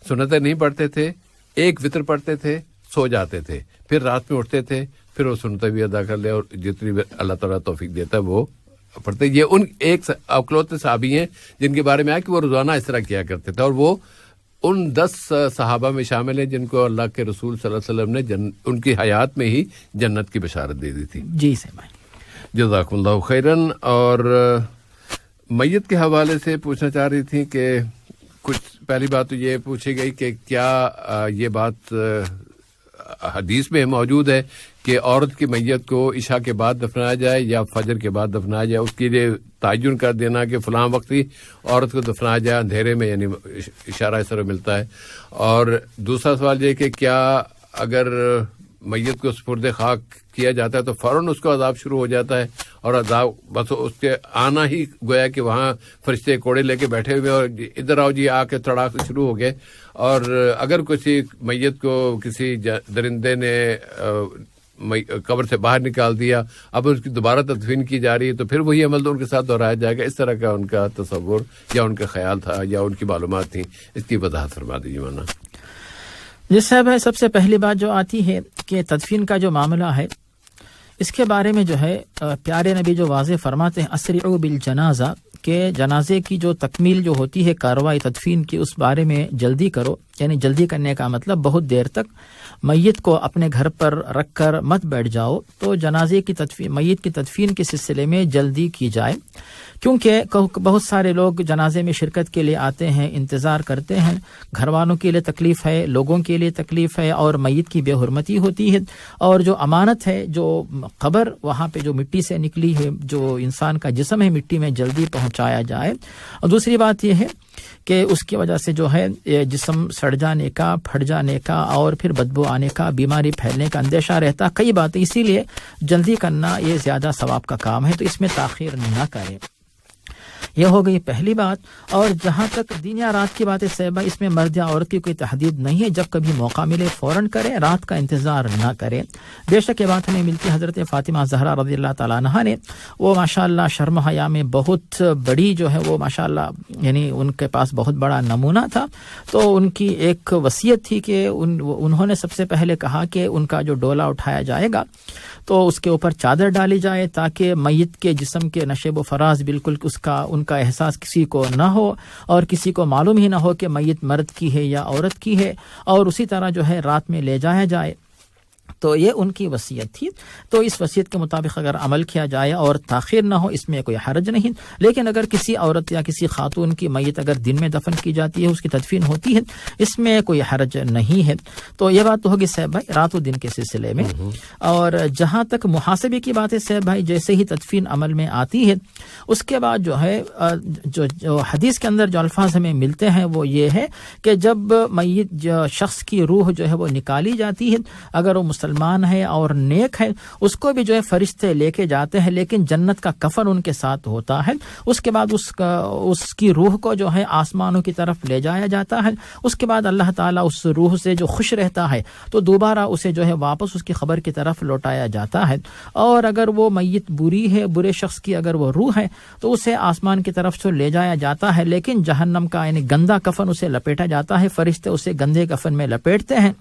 سنتیں نہیں پڑھتے تھے، ایک وتر پڑھتے تھے، سو جاتے تھے، پھر رات میں اٹھتے تھے، پھر وہ سنتیں بھی ادا کر لے، اور جتنی اللہ تعالیٰ توفیق دیتا ہے وہ پڑھتے۔ یہ ان ایک اکلوتے صحابی ہیں جن کے بارے میں آیا کہ وہ روزانہ اس طرح کیا کرتے تھے، اور وہ ان 10 صحابہ میں شامل ہیں جن کو اللہ کے رسول صلی اللہ علیہ وسلم نے ان کی حیات میں ہی جنت کی بشارت دے دی تھی۔ جی سے بھائی۔ جزاکم اللہ خیرن. اور میت کے حوالے سے پوچھنا چاہ رہی تھی کہ کچھ پہلی بات تو یہ پوچھی گئی کہ کیا یہ بات حدیث میں موجود ہے کہ عورت کی میت کو عشاء کے بعد دفنایا جائے یا فجر کے بعد دفنایا جائے, اس کے لیے تعین کر دینا کہ فلاں وقت ہی عورت کو دفنایا جائے اندھیرے میں, یعنی اشارہ اس طرح ملتا ہے. اور دوسرا سوال یہ کہ کیا اگر میت کو سپرد خاک کیا جاتا ہے تو فوراً اس کو عذاب شروع ہو جاتا ہے, اور عذاب بس اس کے آنا ہی گویا کہ وہاں فرشتے کوڑے لے کے بیٹھے ہوئے اور ادھر آؤ جی آ کے تڑاک سے شروع ہو گئے. اور اگر کسی میت کو کسی درندے نے قبر سے باہر نکال دیا, اب اس کی دوبارہ تدفین کی جا رہی ہے, تو پھر وہی عمل تو ان کے ساتھ دہرایا جائے گا. اس طرح کا ان کا تصور یا ان کا خیال تھا یا ان کی معلومات تھیں, اس کی وضاحت فرما دیجیے مولانا. جی صاحب, ہے سب سے پہلی بات جو آتی ہے کہ تدفین کا جو معاملہ ہے اس کے بارے میں جو ہے پیارے نبی جو واضح فرماتے ہیں اسرعوا بالجنازہ, کہ جنازے کی جو تکمیل جو ہوتی ہے کارروائی تدفین کی اس بارے میں جلدی کرو. یعنی جلدی کرنے کا مطلب بہت دیر تک میت کو اپنے گھر پر رکھ کر مت بیٹھ جاؤ, تو جنازے کی تدفین میت کی تدفین کے سلسلے میں جلدی کی جائے, کیونکہ بہت سارے لوگ جنازے میں شرکت کے لیے آتے ہیں, انتظار کرتے ہیں, گھر والوں کے لیے تکلیف ہے, لوگوں کے لیے تکلیف ہے, اور میت کی بے حرمتی ہوتی ہے. اور جو امانت ہے, جو قبر وہاں پہ جو مٹی سے نکلی ہے, جو انسان کا جسم ہے مٹی میں جلدی پہنچایا جائے. اور دوسری بات یہ ہے کہ اس کی وجہ سے جو ہے جسم سڑ جانے کا, پھٹ جانے کا, اور پھر بدبو آنے کا, بیماری پھیلنے کا اندیشہ رہتا, کئی باتیں. اسی لیے جلدی کرنا یہ زیادہ ثواب کا کام ہے, تو اس میں تاخیر نہ کریں. یہ ہو گئی پہلی بات. اور جہاں تک دن یا رات کی بات ہے صاحبہ, اس میں مرد یا عورت کی کوئی تحدید نہیں ہے, جب کبھی موقع ملے فوراً کریں, رات کا انتظار نہ کریں. بے شک یہ بات ہمیں ملتی حضرت فاطمہ زہرا رضی اللہ تعالیٰ عنہا نے, وہ ماشاءاللہ شرم حیا میں بہت بڑی جو ہے وہ ماشاءاللہ یعنی ان کے پاس بہت بڑا نمونہ تھا. تو ان کی ایک وصیت تھی کہ انہوں نے سب سے پہلے کہا کہ ان کا جو ڈولا اٹھایا جائے گا تو اس کے اوپر چادر ڈالی جائے, تاکہ میت کے جسم کے نشیب و فراز بالکل ان کا احساس کسی کو نہ ہو, اور کسی کو معلوم ہی نہ ہو کہ میت مرد کی ہے یا عورت کی ہے. اور اسی طرح جو ہے رات میں لے جایا جائے. تو یہ ان کی وصیت تھی. تو اس وصیت کے مطابق اگر عمل کیا جائے اور تاخیر نہ ہو, اس میں کوئی حرج نہیں. لیکن اگر کسی عورت یا کسی خاتون کی میت اگر دن میں دفن کی جاتی ہے, اس کی تدفین ہوتی ہے, اس میں کوئی حرج نہیں ہے. تو یہ بات تو ہوگی صاحب بھائی رات و دن کے سلسلے میں. اور جہاں تک محاسبے کی بات ہے صاحب بھائی, جیسے ہی تدفین عمل میں آتی ہے اس کے بعد جو ہے جو حدیث کے اندر جو الفاظ ہمیں ملتے ہیں وہ یہ ہے کہ جب میت شخص کی روح جو ہے وہ نکالی جاتی ہے, اگر وہ مسلمان ہے اور نیک ہے, اس کو بھی جو ہے فرشتے لے کے جاتے ہیں, لیکن جنت کا کفن ان کے ساتھ ہوتا ہے. اس کے بعد اس کی روح کو جو ہے آسمانوں کی طرف لے جایا جاتا ہے. اس کے بعد اللہ تعالیٰ اس روح سے جو خوش رہتا ہے تو دوبارہ اسے جو ہے واپس اس کی قبر کی طرف لوٹایا جاتا ہے. اور اگر وہ میت بری ہے, برے شخص کی اگر وہ روح ہے, تو اسے آسمان کی طرف سے لے جایا جاتا ہے, لیکن جہنم کا یعنی گندا کفن اسے لپیٹا جاتا ہے. فرشتے اسے گندے کفن میں لپیٹتے ہیں,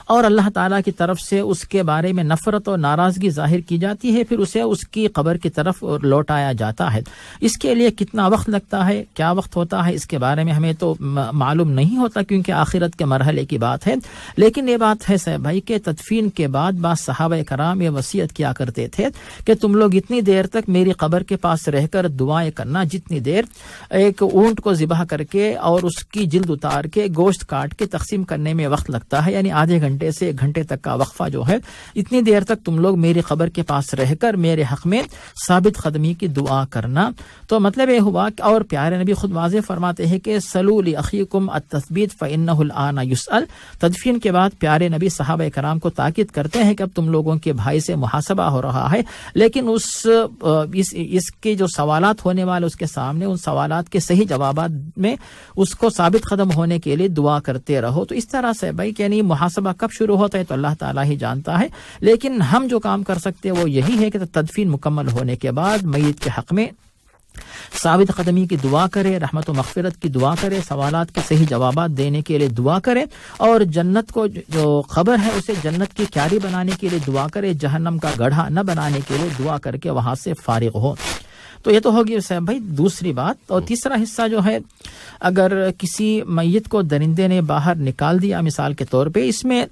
اور اللہ تعالیٰ کی طرف سے اس کے بارے میں نفرت اور ناراضگی ظاہر کی جاتی ہے, پھر اسے اس کی قبر کی طرف لوٹایا جاتا ہے. اس کے لیے کتنا وقت لگتا ہے, کیا وقت ہوتا ہے, اس کے بارے میں ہمیں تو معلوم نہیں ہوتا, کیونکہ آخرت کے مرحلے کی بات ہے. لیکن یہ بات ہے صاحب بھائی کہ تدفین کے بعد بعض صحابہ کرام یہ وصیت کیا کرتے تھے کہ تم لوگ اتنی دیر تک میری قبر کے پاس رہ کر دعائیں کرنا, جتنی دیر ایک اونٹ کو ذبح کر کے اور اس کی جلد اتار کے گوشت کاٹ کے تقسیم کرنے میں وقت لگتا ہے, یعنی آدھے گھنٹے سے 1 گھنٹے تک کا وقفہ جو ہے, اتنی دیر تک تم لوگ میری قبر کے پاس رہ کر میرے حق میں ثابت قدمی کی دعا کرنا. تو مطلب یہ ہوا کہ, اور پیارے نبی خود واضح فرماتے ہیں کہ سلوا لاخیکم التثبیت فانہ الآن یسأل. تدفین کے بعد پیارے نبی صحابہ کرام کو تاکید کرتے ہیں کہ اب تم لوگوں کے بھائی سے محاسبہ ہو رہا ہے, لیکن اس کے جو سوالات ہونے والے اس کے سامنے, ان سوالات کے صحیح جوابات میں اس کو ثابت قدم ہونے کے لیے دعا کرتے رہو. تو اس طرح سے بھائی یعنی محاسبہ کب شروع ہوتا ہے تو اللہ تعالیٰ ہی جانتا ہے, لیکن ہم جو کام کر سکتے ہیں وہ یہی ہے کہ تدفین مکمل ہونے کے بعد میت کے حق میں ثابت قدمی کی دعا کرے, رحمت و مغفرت کی دعا کرے, سوالات کے صحیح جوابات دینے کے لیے دعا کرے, اور جنت کو جو خبر ہے اسے جنت کی کیاری بنانے کے لیے دعا کرے, جہنم کا گڑھا نہ بنانے کے لیے دعا کر کے وہاں سے فارغ ہو. تو یہ تو ہوگی صاحب بھائی دوسری بات. اور تیسرا حصہ جو ہے, اگر کسی میت کو درندے نے باہر نکال دیا مثال کے طور پہ, اس میں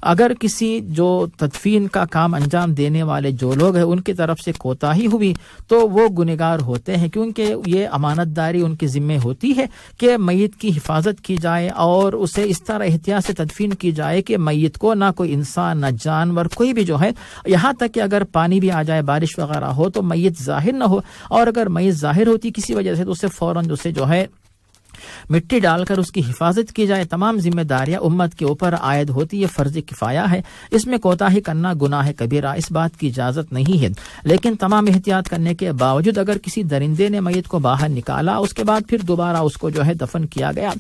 اگر کسی جو تدفین کا کام انجام دینے والے جو لوگ ہیں ان کی طرف سے کوتاہی ہوئی تو وہ گنہگار ہوتے ہیں، کیونکہ یہ امانت داری ان کے ذمہ ہوتی ہے کہ میت کی حفاظت کی جائے اور اسے اس طرح احتیاط سے تدفین کی جائے کہ میت کو نہ کوئی انسان نہ جانور کوئی بھی جو ہے، یہاں تک کہ اگر پانی بھی آ جائے بارش وغیرہ ہو تو میت ظاہر نہ ہو، اور اگر میت ظاہر ہوتی کسی وجہ سے تو اسے فوراً اسے جو ہے مٹی ڈال کر اس کی حفاظت کی جائے۔ تمام ذمہ داریاں امت کے اوپر عائد ہوتی ہے، فرض کفایہ ہے، اس میں کوتاہی کرنا گناہ کبیرہ، اس بات کی اجازت نہیں ہے۔ لیکن تمام احتیاط کرنے کے باوجود اگر کسی درندے نے میت کو باہر نکالا، اس کے بعد پھر دوبارہ اس کو جو ہے دفن کیا گیا،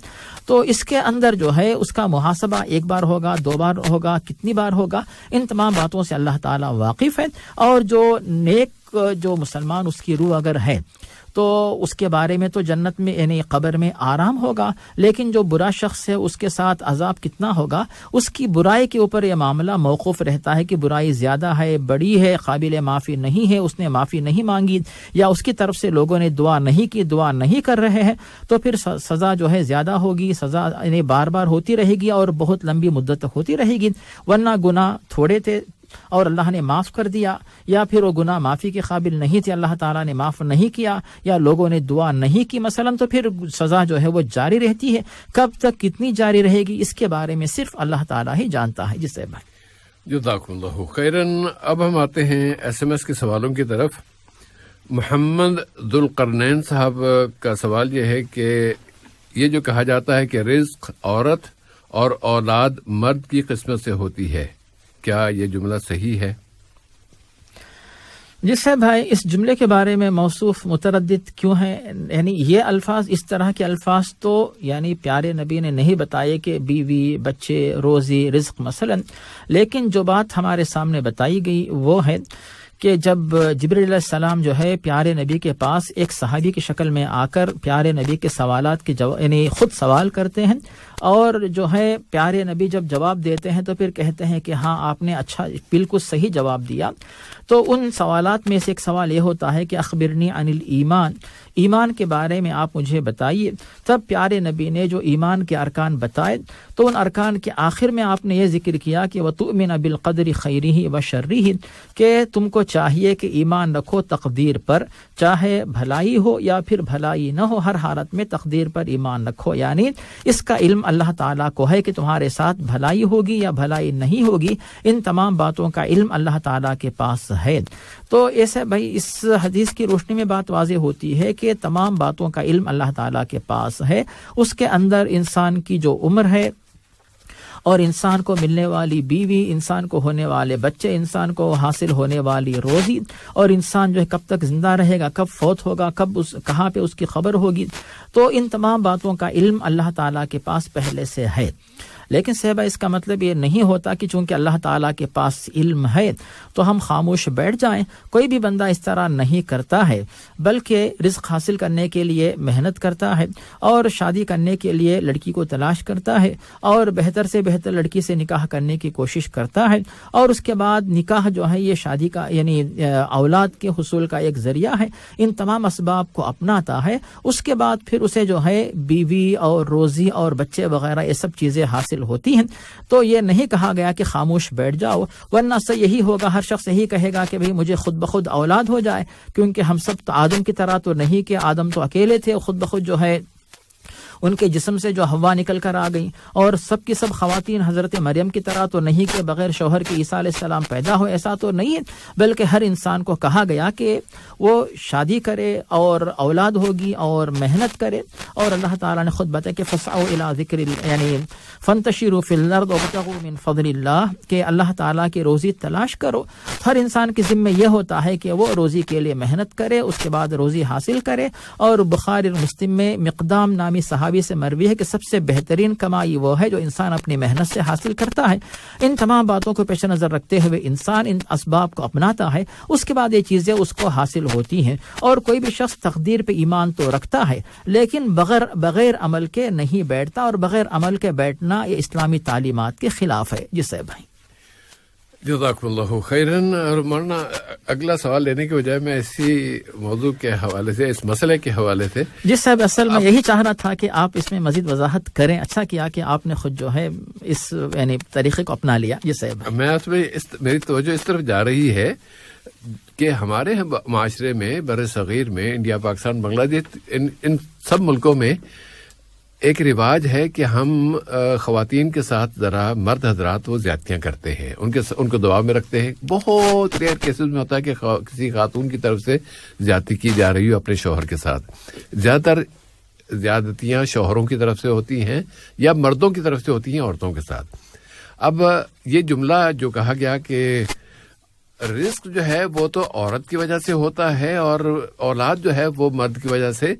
تو اس کے اندر جو ہے اس کا محاسبہ ایک بار ہوگا، دو بار ہوگا، کتنی بار ہوگا، ان تمام باتوں سے اللہ تعالیٰ واقف ہے۔ اور جو نیک جو مسلمان اس کی روح اگر ہے تو اس کے بارے میں تو جنت میں یعنی قبر میں آرام ہوگا، لیکن جو برا شخص ہے اس کے ساتھ عذاب کتنا ہوگا، اس کی برائی کے اوپر یہ معاملہ موقوف رہتا ہے کہ برائی زیادہ ہے، بڑی ہے، قابل معافی نہیں ہے، اس نے معافی نہیں مانگی یا اس کی طرف سے لوگوں نے دعا نہیں کی، دعا نہیں کر رہے ہیں، تو پھر سزا جو ہے زیادہ ہوگی، سزا یعنی بار بار ہوتی رہے گی اور بہت لمبی مدت تک ہوتی رہے گی۔ ورنہ گناہ تھوڑے تھے اور اللہ نے معاف کر دیا، یا پھر وہ گناہ معافی کے قابل نہیں تھے، اللہ تعالیٰ نے معاف نہیں کیا، یا لوگوں نے دعا نہیں کی مثلا، تو پھر سزا جو ہے وہ جاری رہتی ہے۔ کب تک کتنی جاری رہے گی اس کے بارے میں صرف اللہ تعالیٰ ہی جانتا ہے۔ جس سے بھائی جزاکم اللہ خیرن۔ اب ہم آتے ہیں ایس ایم ایس کے سوالوں کی طرف۔ محمد ذوالقرنین صاحب کا سوال یہ ہے کہ یہ جو کہا جاتا ہے کہ رزق عورت اور اولاد مرد کی قسمت سے ہوتی ہے، کیا یہ جملہ صحیح ہے؟ جس سے بھائی اس جملے کے بارے میں موصوف متردد کیوں ہیں؟ یعنی یہ الفاظ، اس طرح کے الفاظ تو یعنی پیارے نبی نے نہیں بتائے کہ بیوی، بچے، روزی، رزق مثلا، لیکن جو بات ہمارے سامنے بتائی گئی وہ ہے کہ جب جبریل علیہ السلام جو ہے پیارے نبی کے پاس ایک صحابی کی شکل میں آ کر پیارے نبی کے سوالات کے یعنی خود سوال کرتے ہیں، اور جو ہے پیارے نبی جب جواب دیتے ہیں تو پھر کہتے ہیں کہ ہاں آپ نے اچھا بالکل صحیح جواب دیا، تو ان سوالات میں سے ایک سوال یہ ہوتا ہے کہ اخبرنی عن الایمان، ایمان کے بارے میں آپ مجھے بتائیے۔ تب پیارے نبی نے جو ایمان کے ارکان بتائے تو ان ارکان کے آخر میں آپ نے یہ ذکر کیا کہ وَتُؤْمِنَ بِالْقَدْرِ خَيْرِهِ وَشَرِّهِ، کہ تم کو چاہیے کہ ایمان رکھو تقدیر پر، چاہے بھلائی ہو یا پھر بھلائی نہ ہو، ہر حالت میں تقدیر پر ایمان رکھو، یعنی اس کا علم اللہ تعالیٰ کو ہے کہ تمہارے ساتھ بھلائی ہوگی یا بھلائی نہیں ہوگی، ان تمام باتوں کا علم اللہ تعالیٰ کے پاس ہے۔ تو ایسے بھائی اس حدیث کی روشنی میں بات واضح ہوتی ہے کہ تمام باتوں کا علم اللہ تعالیٰ کے پاس ہے، اس کے اندر انسان کی جو عمر ہے اور انسان کو ملنے والی بیوی، انسان کو ہونے والے بچے، انسان کو حاصل ہونے والی روزی، اور انسان جو ہے کب تک زندہ رہے گا، کب فوت ہوگا، کہاں پہ اس کی خبر ہوگی، تو ان تمام باتوں کا علم اللہ تعالیٰ کے پاس پہلے سے ہے۔ لیکن صاحبہ اس کا مطلب یہ نہیں ہوتا کہ چونکہ اللہ تعالیٰ کے پاس علم ہے تو ہم خاموش بیٹھ جائیں۔ کوئی بھی بندہ اس طرح نہیں کرتا ہے، بلکہ رزق حاصل کرنے کے لیے محنت کرتا ہے، اور شادی کرنے کے لیے لڑکی کو تلاش کرتا ہے، اور بہتر سے بہتر لڑکی سے نکاح کرنے کی کوشش کرتا ہے، اور اس کے بعد نکاح جو ہے یہ شادی کا یعنی اولاد کے حصول کا ایک ذریعہ ہے، ان تمام اسباب کو اپناتا ہے۔ اس کے بعد پھر اسے جو ہے بیوی اور روزی اور بچے وغیرہ یہ سب چیزیں حاصل ہوتی ہیں۔ تو یہ نہیں کہا گیا کہ خاموش بیٹھ جاؤ، ورنہ سے یہی ہوگا، ہر شخص یہی کہے گا کہ بھئی مجھے خود بخود اولاد ہو جائے، کیونکہ ہم سب تو آدم کی طرح تو نہیں کہ آدم تو اکیلے تھے، خود بخود جو ہے ان کے جسم سے جو ہوا نکل کر آ گئی، اور سب کی سب خواتین حضرت مریم کی طرح تو نہیں کہ بغیر شوہر کے عیسیٰ علیہ السلام پیدا ہوئے، ایسا تو نہیں ہے، بلکہ ہر انسان کو کہا گیا کہ وہ شادی کرے اور اولاد ہوگی اور محنت کرے، اور اللہ تعالیٰ نے خود بتایا کہ فسعوا الی ذکر یعنی فانتشروا فی الارض وابتغوا من فضل اللہ، کہ اللہ تعالیٰ کی روزی تلاش کرو۔ ہر انسان کے ذمہ یہ ہوتا ہے کہ وہ روزی کے لیے محنت کرے، اس کے بعد روزی حاصل کرے۔ اور بخاری اور مسلم میں مقدام نامی صحابی سے مروی ہے کہ سب سے بہترین کمائی وہ ہے جو انسان اپنی محنت سے حاصل کرتا ہے۔ ان تمام باتوں کو پیش نظر رکھتے ہوئے انسان ان اسباب کو اپناتا ہے، اس کے بعد یہ چیزیں اس کو حاصل ہوتی ہیں۔ اور کوئی بھی شخص تقدیر پہ ایمان تو رکھتا ہے، لیکن بغیر عمل کے نہیں بیٹھتا، اور بغیر عمل کے بیٹھنا یہ اسلامی تعلیمات کے خلاف ہے۔ جی صاحب بھائی جزاک اللہ خیرن. اور مولانا اگلا سوال لینے کے بجائے میں اسی موضوع کے حوالے سے, اس مسئلے کے حوالے سے, جی صاحب اصل میں یہی چاہ رہا تھا کہ آپ اس میں مزید وضاحت کریں. اچھا کیا کہ آپ نے خود جو ہے اس یعنی طریقے کو اپنا لیا. جی صاحب میں اس میں میری توجہ اس طرف جا رہی ہے کہ ہمارے معاشرے میں, بر صغیر میں, انڈیا, پاکستان, بنگلہ دیش, ان سب ملکوں میں ایک رواج ہے کہ ہم خواتین کے ساتھ ذرا مرد حضرات وہ زیادتیاں کرتے ہیں, ان کو دباؤ میں رکھتے ہیں. بہت ریئر کیسز میں ہوتا ہے کہ کسی خاتون کی طرف سے زیادتی کی جا رہی ہو اپنے شوہر کے ساتھ. زیادہ تر زیادتیاں شوہروں کی طرف سے ہوتی ہیں یا مردوں کی طرف سے ہوتی ہیں عورتوں کے ساتھ. اب یہ جملہ جو کہا گیا کہ رزق جو ہے وہ تو عورت کی وجہ سے ہوتا ہے اور اولاد جو ہے وہ مرد کی وجہ سے,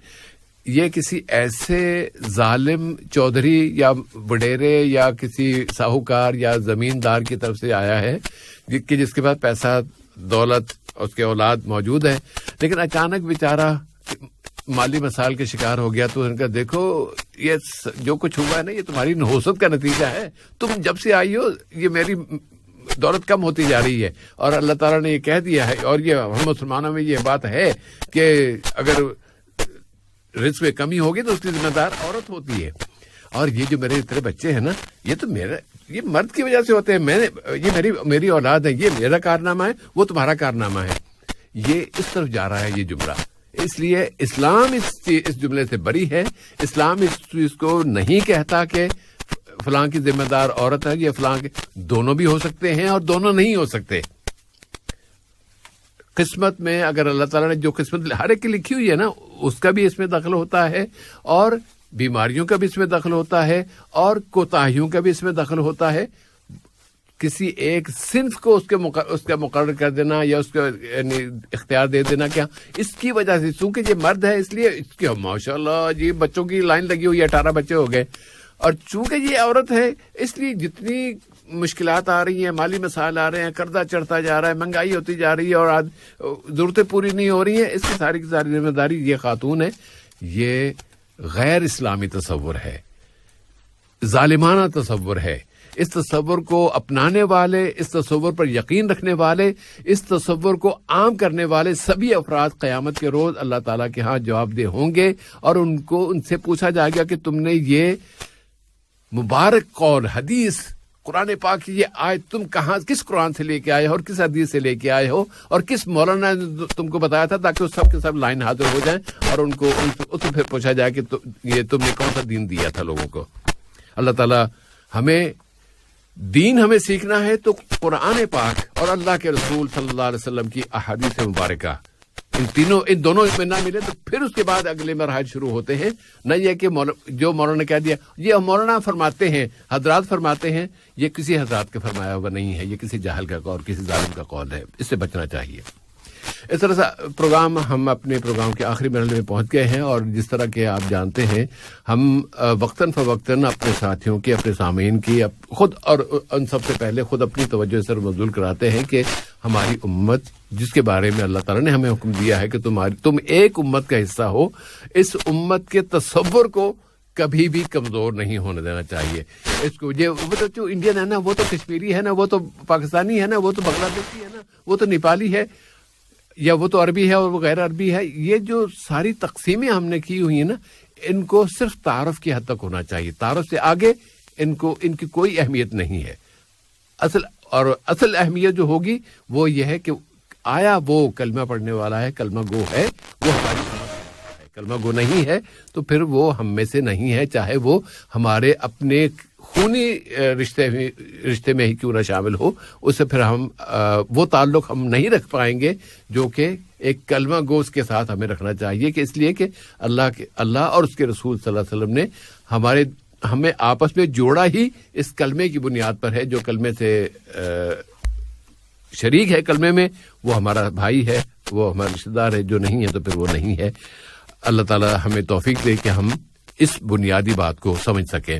یہ کسی ایسے ظالم چودھری یا وڈیرے یا کسی ساہوکار یا زمیندار کی طرف سے آیا ہے کہ جس کے پاس پیسہ, دولت, اس کے اولاد موجود ہے, لیکن اچانک بیچارہ مالی مسائل کے شکار ہو گیا. تو ان کا دیکھو یہ جو کچھ ہوا ہے نا, یہ تمہاری نحوست کا نتیجہ ہے. تم جب سے آئی ہو یہ میری دولت کم ہوتی جا رہی ہے. اور اللہ تعالیٰ نے یہ کہہ دیا ہے, اور یہ ہم مسلمانوں میں یہ بات ہے کہ اگر رزق میں کمی ہوگی تو اس کی ذمہ دار عورت ہوتی ہے. اور یہ جو میرے اتنے بچے ہیں نا, یہ تو یہ مرد کی وجہ سے ہوتے ہیں. یہ میری اولاد ہے, یہ میرا کارنامہ ہے, وہ تمہارا کارنامہ ہے. یہ اس طرف جا رہا ہے یہ جملہ. اس لیے اسلام اس جملے سے بری ہے. اسلام اس چیز کو نہیں کہتا کہ فلاں کی ذمہ دار عورت ہے, یہ فلاں کے, دونوں بھی ہو سکتے ہیں اور دونوں نہیں ہو سکتے. قسمت میں اگر اللہ تعالیٰ نے جو قسمت ہر ایک کی لکھی ہوئی ہے نا, اس کا بھی اس میں دخل ہوتا ہے, اور بیماریوں کا بھی اس میں دخل ہوتا ہے, اور کوتاہیوں کا بھی اس میں دخل ہوتا ہے. کسی ایک صنف کو اس کا مقرر کر دینا یا اس کا یعنی اختیار دے دینا کیا اس کی وجہ سے, چونکہ یہ مرد ہے اس لیے اس کی ماشاء اللہ جی بچوں کی لائن لگی ہوئی ہے, 18 بچے ہو گئے. اور چونکہ یہ عورت ہے اس لیے جتنی مشکلات آ رہی ہیں, مالی مسائل آ رہے ہیں, قرضہ چڑھتا جا رہا ہے, مہنگائی ہوتی جا رہی ہے, اور آج ضرورتیں پوری نہیں ہو رہی ہیں, اس کی ساری ذمہ داری یہ خاتون ہے. یہ غیر اسلامی تصور ہے, ظالمانہ تصور ہے. اس تصور کو اپنانے والے, اس تصور پر یقین رکھنے والے, اس تصور کو عام کرنے والے سبھی افراد قیامت کے روز اللہ تعالیٰ کے ہاں جواب دہ ہوں گے, اور ان سے پوچھا جائے گا کہ تم نے یہ مبارک قول, حدیث, قرآن پاک کی یہ آیت تم کس قرآن سے لے کے آئے ہو, اور کس حدیث سے لے کے آئے ہو, اور کس مولانا نے تم کو بتایا تھا, تاکہ وہ سب کے سب لائن حاضر ہو جائیں, اور ان کو پھر پوچھا جائے کہ یہ تم نے کون سا دین دیا تھا لوگوں کو. اللہ تعالیٰ دین ہمیں سیکھنا ہے تو قرآن پاک اور اللہ کے رسول صلی اللہ علیہ وسلم کی احادیث مبارکہ, ان دونوں میں نہ ملے تو پھر اس کے بعد اگلے مراحل شروع ہوتے ہیں. نہ یہ کہ جو مولانا نے کہہ دیا, یہ مولانا فرماتے ہیں, حضرات فرماتے ہیں, یہ کسی حضرات کا فرمایا ہوا نہیں ہے, یہ کسی جاہل کا قول, کسی ظالم کا قول ہے. اس سے بچنا چاہیے. اس طرح سے ہم اپنے پروگرام کے آخری مرحلے میں پہنچ گئے ہیں, اور جس طرح کہ آپ جانتے ہیں ہم وقتاً فوقتاً اپنے ساتھیوں کی, اپنے سامعین کی, خود اور ان سب سے پہلے خود اپنی توجہ سے مبذول کراتے ہیں کہ ہماری امت جس کے بارے میں اللہ تعالیٰ نے ہمیں حکم دیا ہے کہ تم ایک امت کا حصہ ہو, اس امت کے تصور کو کبھی بھی کمزور نہیں ہونے دینا چاہیے. اس کو وہ تو انڈین ہے نا, وہ تو کشمیری ہے نا, وہ تو پاکستانی ہے نا, وہ تو بنگلہ دیشی ہے نا, وہ تو نیپالی ہے, یا وہ تو عربی ہے اور وہ غیر عربی ہے. یہ جو ساری تقسیمیں ہم نے کی ہوئی ہیں نا, ان کو صرف تعارف کی حد تک ہونا چاہیے. تعارف سے آگے ان کی کوئی اہمیت نہیں ہے. اصل اہمیت جو ہوگی وہ یہ ہے کہ آیا وہ کلمہ پڑھنے والا ہے, کلمہ گو ہے, وہ ہماری ہے. کلمہ گو نہیں ہے تو پھر وہ ہم میں سے نہیں ہے, چاہے وہ ہمارے اپنے خونی رشتے میں ہی کیوں نہ شامل ہو. اس سے پھر ہم وہ تعلق ہم نہیں رکھ پائیں گے جو کہ ایک کلمہ گوز کے ساتھ ہمیں رکھنا چاہیے, کہ اس لیے کہ اللہ اور اس کے رسول صلی اللہ علیہ وسلم نے ہمیں آپس میں جوڑا ہی اس کلمے کی بنیاد پر ہے. جو کلمے سے شریک ہے کلمے میں, وہ ہمارا بھائی ہے, وہ ہمارا رشتہ دار ہے. جو نہیں ہے تو پھر وہ نہیں ہے. اللہ تعالی ہمیں توفیق دے کہ ہم اس بنیادی بات کو سمجھ سکیں.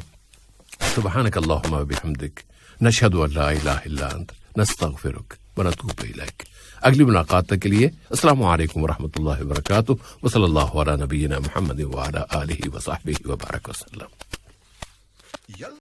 سبحانک اللہم و بحمدک, نشہد ان لا الہ الا انت, نستغفرک و نتوب الیک. اگلی ملاقات تک کے لیے السلام علیکم ورحمۃ اللہ وبرکاتہ, وصلی اللہ علی نبینا محمد وعلی آلہ وصحبہ وبارک وسلم.